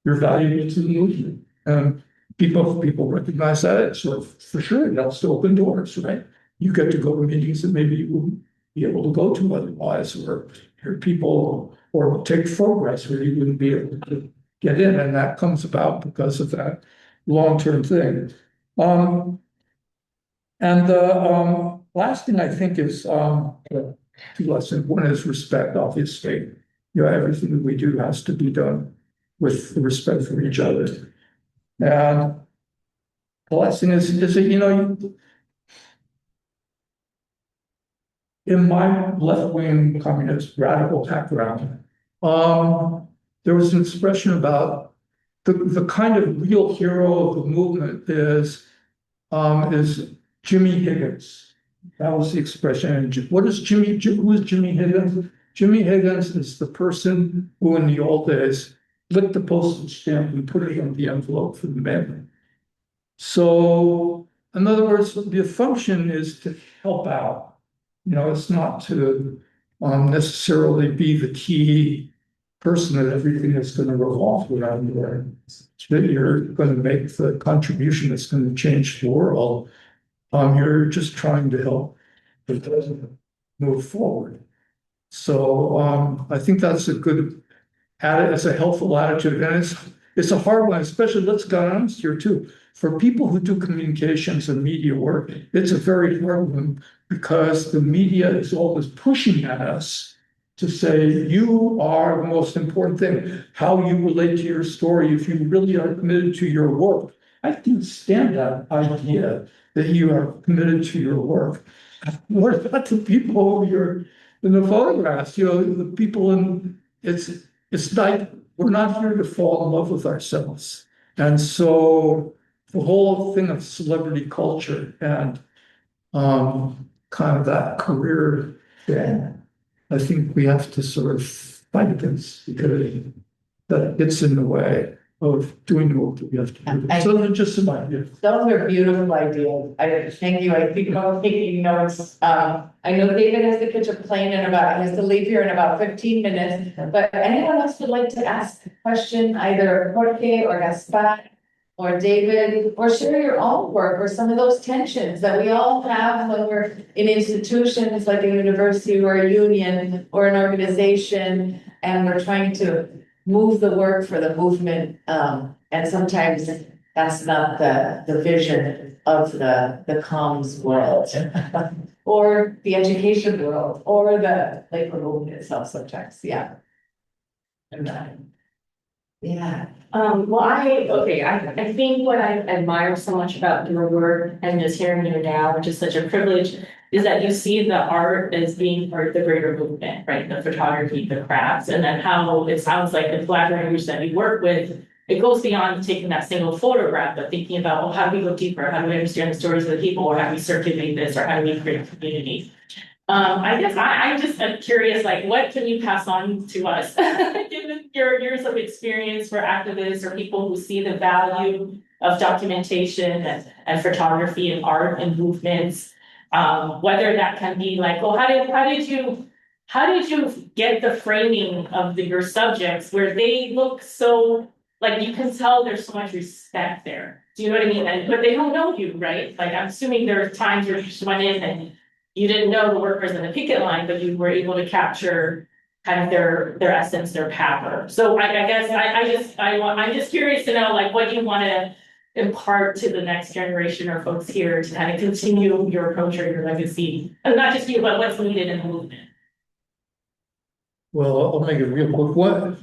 You're valuable to the movement. And people recognize that, sort of, for sure, it helps to open doors, right? You get to go to meetings that maybe you wouldn't be able to go to otherwise, or hear people, or take photographs where you wouldn't be able to get in. And that comes about because of that long-term thing. And the last thing I think is two lessons. One is respect, obviously. Everything that we do has to be done with respect for each other. And the last thing is that, in my left-wing communist radical background, there was an expression about the kind of real hero of the movement is Jimmy Higgins. That was the expression. Who is Jimmy Higgins? Jimmy Higgins is the person who in the old days licked the postage stamp and put it on the envelope for the mailman. So, in other words, the function is to help out. It's not to necessarily be the key person that everything is going to revolve around. That you're going to make the contribution that's going to change the world. You're just trying to help it doesn't move forward. So I think that's it's a helpful attitude, and it's a hard one, especially, let's get honest here too. For people who do communications and media work, it's a very hard one because the media is always pushing at us to say, you are the most important thing, how you relate to your story, if you really are committed to your work. I can stand that idea that you are committed to your work. What about the people you're in the photographs? The people it's like we're not here to fall in love with ourselves. And so the whole thing of celebrity culture and kind of that career thing, I think we have to sort of fight against, because that gets in the way of doing the work that we have to do. So they're just some ideas. Those are beautiful ideas. Thank you. I think I'm taking notes. I know David has to catch a plane he has to leave here in about 15 minutes, but anyone else would like to ask a question, either Jorge or Gaspar? or David, or share your own work or some of those tensions that we all have when we're in institutions like a university or a union or an organization, and we're trying to move the work for the movement. And sometimes that's not the vision of the comms world or the education world or the labor movement itself sometimes, yeah. And yeah. I think what I admire so much about your work and just hearing you now, which is such a privilege, is that you see the art as being part of the greater movement, right? The photography, the crafts, and then how it sounds like the collaborators that you work with, it goes beyond taking that single photograph, but thinking about, well, how do we go deeper? How do we understand the stories of the people? Or how do we circulate this? Or how do we create a community? I guess I'm just curious, like, what can you pass on to us? Given your years of experience for activists or people who see the value of documentation and photography and art and movements, whether that can be like, well, how did you get the framing of your subjects where they look so, like, you can tell there's so much respect there. Do you know what I mean? But they don't know you, right? Like, I'm assuming there are times where you just went in and you didn't know the workers in the picket line, but you were able to capture kind of their essence, their power. So I guess I'm just curious to know, like, what do you want to impart to the next generation or folks here to kind of continue your approach or your legacy, and not just you, but what's needed in the movement. Well, I'll make it real quick.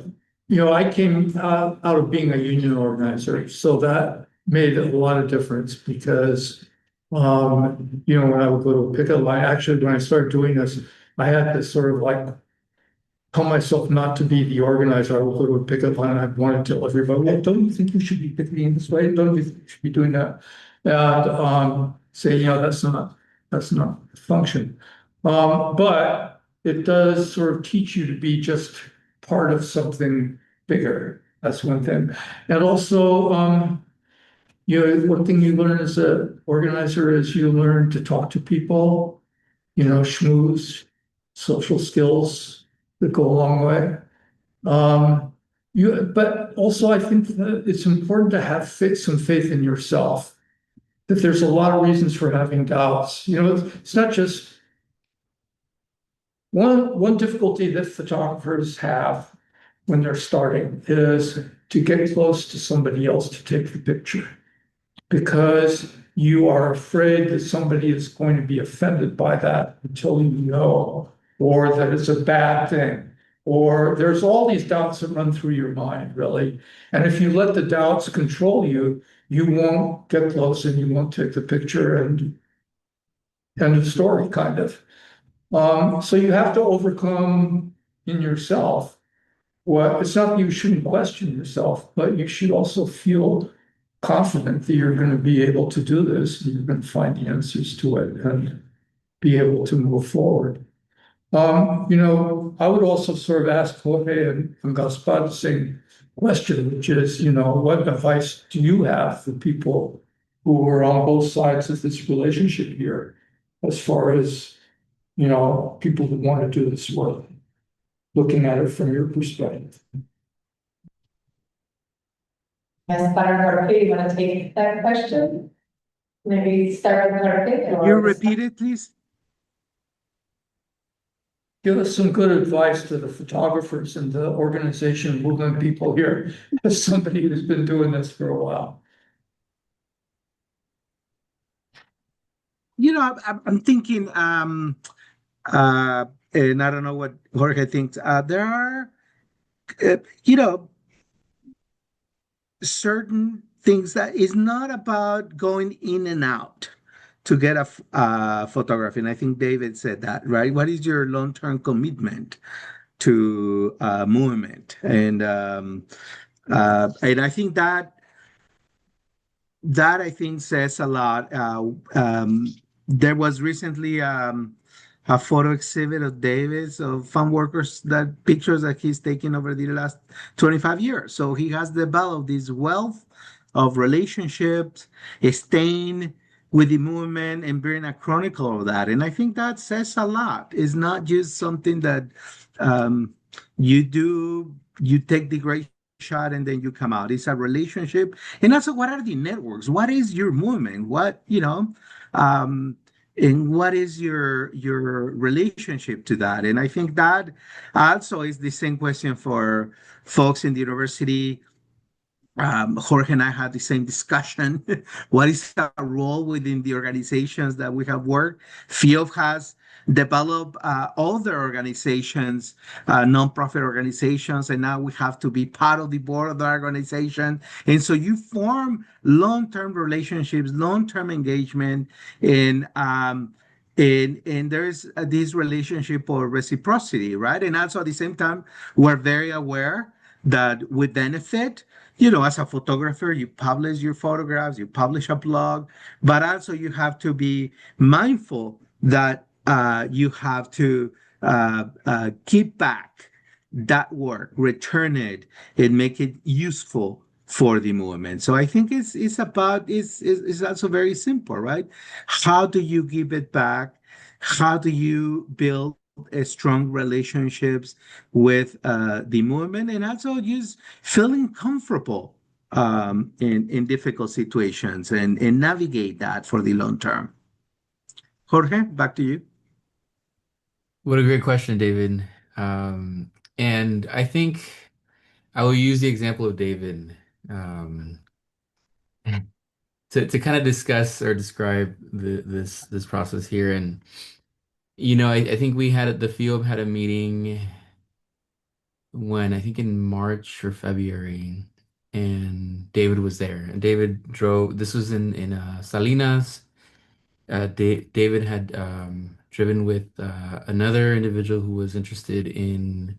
I came out of being a union organizer, so that made a lot of difference because, when I would go to a picket line, actually, when I started doing this, I had to sort of like tell myself not to be the organizer. I would go to a picket line and I want to tell everybody, well, don't you think you should be picketing this way? Don't you think you should be doing that? And say, that's not the function. But it does sort of teach you to be just part of something bigger. That's one thing. And also, one thing you learn as an organizer is you learn to talk to people, schmooze, social skills that go a long way. But also I think that it's important to have some faith in yourself, that there's a lot of reasons for having doubts. It's not just one difficulty that photographers have when they're starting is to get close to somebody else to take the picture, because you are afraid that somebody is going to be offended by that until you know, or that it's a bad thing, or there's all these doubts that run through your mind, really. And if you let the doubts control you, you won't get close and you won't take the picture, and end of story, kind of. So you have to overcome in yourself. Well, it's not that you shouldn't question yourself, but you should also feel confident that you're going to be able to do this, and you're going to find the answers to it and be able to move forward. I would also sort of ask Jorge and Gaspar the same question, which is, what advice do you have for people who are on both sides of this relationship here, as far as, people who want to do this work, looking at it from your perspective? Yes, Jorge, you want to take that question? Maybe start with Jorge. Can you repeat it, please? Give us some good advice to the photographers and the organization movement people here, as somebody who's been doing this for a while. I'm thinking, and I don't know what Jorge thinks. There are, certain things that is not about going in and out to get a photography. And I think David said that, right? What is your long-term commitment to movement? And I think that I think says a lot. There was recently a photo exhibit of Davis of farm workers, that pictures that he's taken over the last 25 years. So he has developed this wealth of relationships, staying with the movement and being a chronicle of that. And I think that says a lot. It's not just something that you do, you take the great shot and then you come out. It's a relationship. And also, what are the networks? What is your movement? Um, and what is your relationship to that? And I think that also is the same question for folks in the university. Jorge and I had the same discussion. What is our role within the organizations that we have worked? FIOP has developed other organizations, nonprofit organizations, and now we have to be part of the board of the organization. And so you form long-term relationships, long-term engagement, and there's this relationship or reciprocity, right? And also at the same time, we're very aware that we benefit. As a photographer, you publish your photographs, you publish a blog, but also you have to be mindful that you have to keep back that work, return it, and make it useful for the movement. So I think it's also very simple, right? How do you give it back? How do you build strong relationships with the movement, and also just feeling comfortable in difficult situations and navigate that for the long term. Jorge, back to you. What a great question, David. Um, and I think I will use the example of David um, to kind of discuss or describe this process here. And I think we had the field had a meeting when I think in March or February, and David was there. And David drove. This was in Salinas. David had driven with another individual who was interested in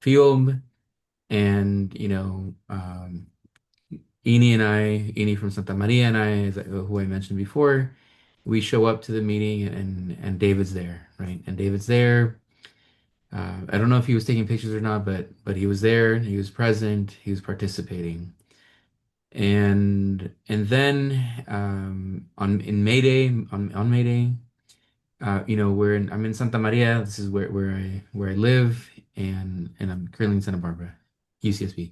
field, and Eni from Santa Maria and I, who I mentioned before, we show up to the meeting and David's there, right? And David's there. I don't know if he was taking pictures or not, but he was there, he was present, he was participating. And then on in May Day, on May Day, I'm in Santa Maria. This is where I live, and I'm currently in Santa Barbara, UCSB.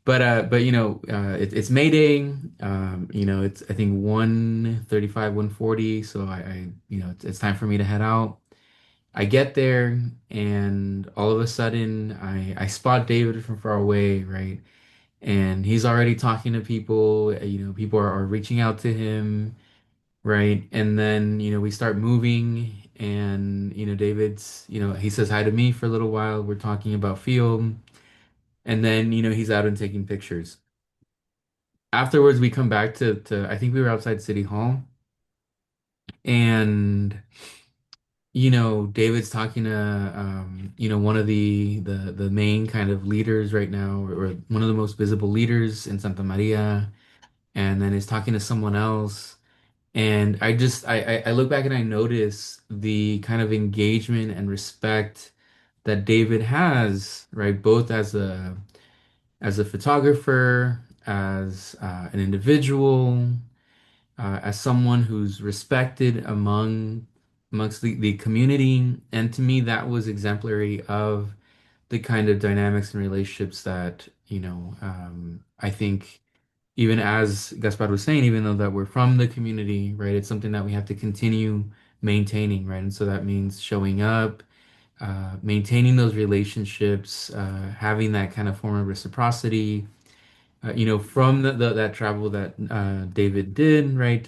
But it's May Day. It's I think 1:35, 1:40. So it's time for me to head out. I get there, and all of a sudden I spot David from far away, right? And he's already talking to people. People are reaching out to him, right? And then we start moving, and David's he says hi to me for a little while. We're talking about field, and then he's out and taking pictures. Afterwards, we come back to I think we were outside City Hall, and David's talking to one of the main kind of leaders right now, or one of the most visible leaders in Santa Maria, and then is talking to someone else. And I look back and I notice the kind of engagement and respect that David has, right? Both as a photographer, as an individual, as someone who's respected amongst the community. And to me, that was exemplary of the kind of dynamics and relationships that, I think even as Gaspar was saying, even though that we're from the community, right, it's something that we have to continue maintaining, right? And so that means showing up, maintaining those relationships, having that kind of form of reciprocity, from that travel that David did, right?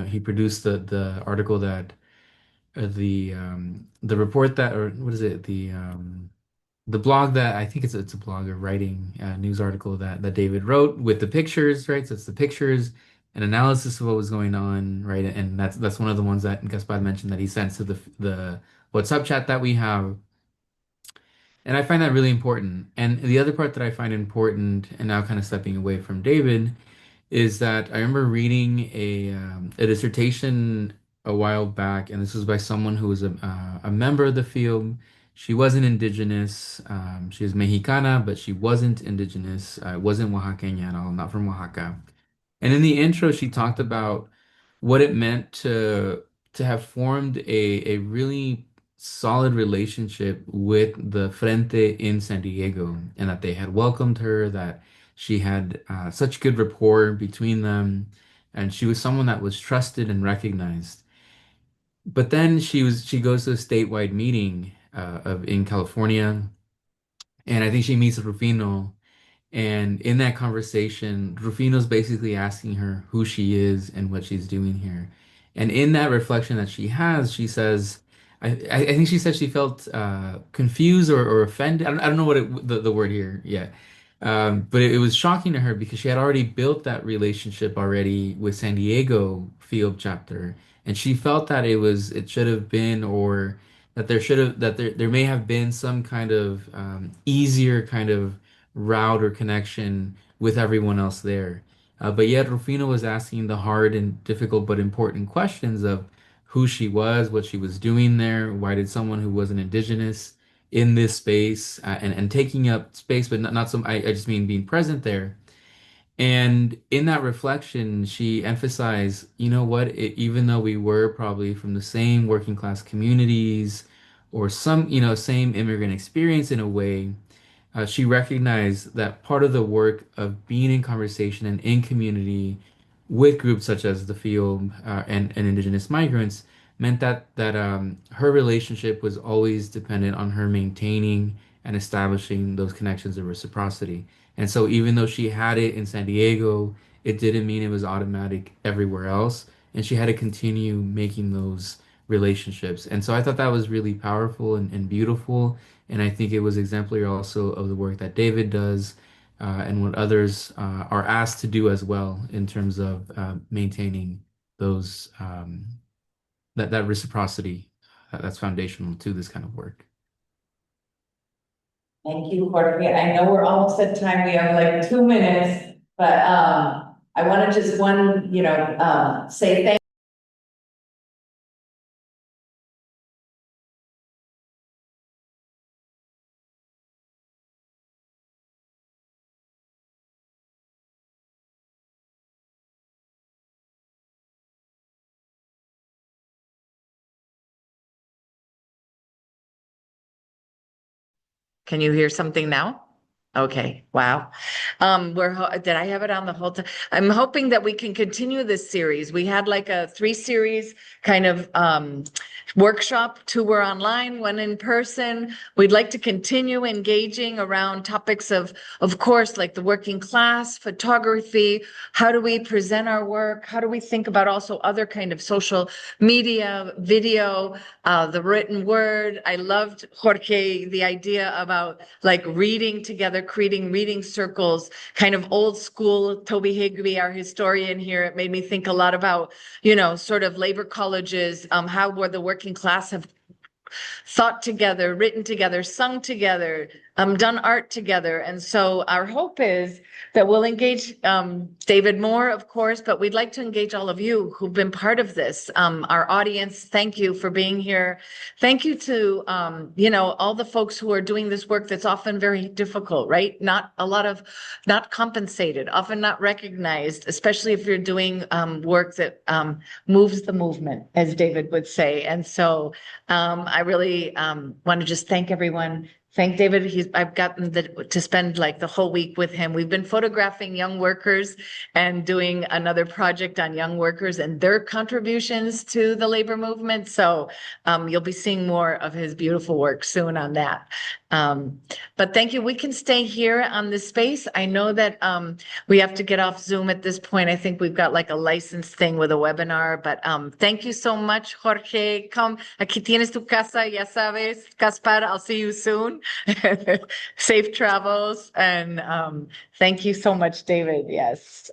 He produced the article that the report that, or what is it? The blog that I think it's a blog or writing news article that David wrote with the pictures, right? So it's the pictures and analysis of what was going on, right? And that's one of the ones that Gaspar mentioned that he sent to the WhatsApp chat that we have. And I find that really important. And the other part that I find important, and now kind of stepping away from David, is that I remember reading a dissertation a while back, and this was by someone who was a member of the field. She wasn't indigenous. She was Mexicana, but she wasn't indigenous. Wasn't Oaxaqueña at all, not from Oaxaca. And in the intro, she talked about what it meant to have formed a really solid relationship with the Frente in San Diego, and that they had welcomed her, that She had such good rapport between them, and she was someone that was trusted and recognized. But then she goes to a statewide meeting of in California, and I think she meets Rufino. And in that conversation, Rufino's basically asking her who she is and what she's doing here. And in that reflection that she has, she says, I think she said she felt confused or offended. I don't know what the word here yet. But it was shocking to her because she had already built that relationship already with San Diego field chapter. And she felt that it should have been, or that there may have been some kind of easier kind of route or connection with everyone else there. But yet Rufino was asking the hard and difficult but important questions of who she was, what she was doing there, why did someone who wasn't indigenous in this space, and taking up space, but not some, I just mean being present there. And in that reflection, she emphasized, you know what, even though we were probably from the same working class communities or some, same immigrant experience in a way, she recognized that part of the work of being in conversation and in community with groups such as the field and indigenous migrants meant that her relationship was always dependent on her maintaining and establishing those connections of reciprocity. And so even though she had it in San Diego, it didn't mean it was automatic everywhere else. And she had to continue making those relationships. And so I thought that was really powerful and beautiful. And I think it was exemplary also of the work that David does and what others are asked to do as well in terms of maintaining those that reciprocity that's foundational to this kind of work. Thank you, Jorge. I know we're almost at time. We have like 2 minutes, but I want to just say thank Can you hear something now? Okay, wow. Did I have it on the whole time? I'm hoping that we can continue this series. We had like a 3 series kind of workshop. 2 were online, 1 in person. We'd like to continue engaging around topics of course, like the working class, photography. How do we present our work? How do we think about also other kind of social media, video, the written word? I loved, Jorge, the idea about like reading together, creating reading circles, kind of old school. Toby Higby, our historian here, it made me think a lot about, sort of labor colleges, how were the working class have thought together, written together, sung together, done art together. And so our hope is that we'll engage David more, of course, but we'd like to engage all of you who've been part of this. Our audience, thank you for being here. Thank you to, all the folks who are doing this work that's often very difficult, right? Not compensated, often not recognized, especially if you're doing work that moves the movement, as David would say. And so I really want to just thank everyone. Thank David. I've gotten to spend like the whole week with him. We've been photographing young workers and doing another project on young workers and their contributions to the labor movement. So you'll be seeing more of his beautiful work soon on that. But thank you. We can stay here on this space. I know that we have to get off Zoom at this point. I think we've got like a license thing with a webinar, but thank you so much, Jorge. Come, aquí tienes tu casa, ya sabes. Gaspar, I'll see you soon. Safe travels. And thank you so much, David. Yes.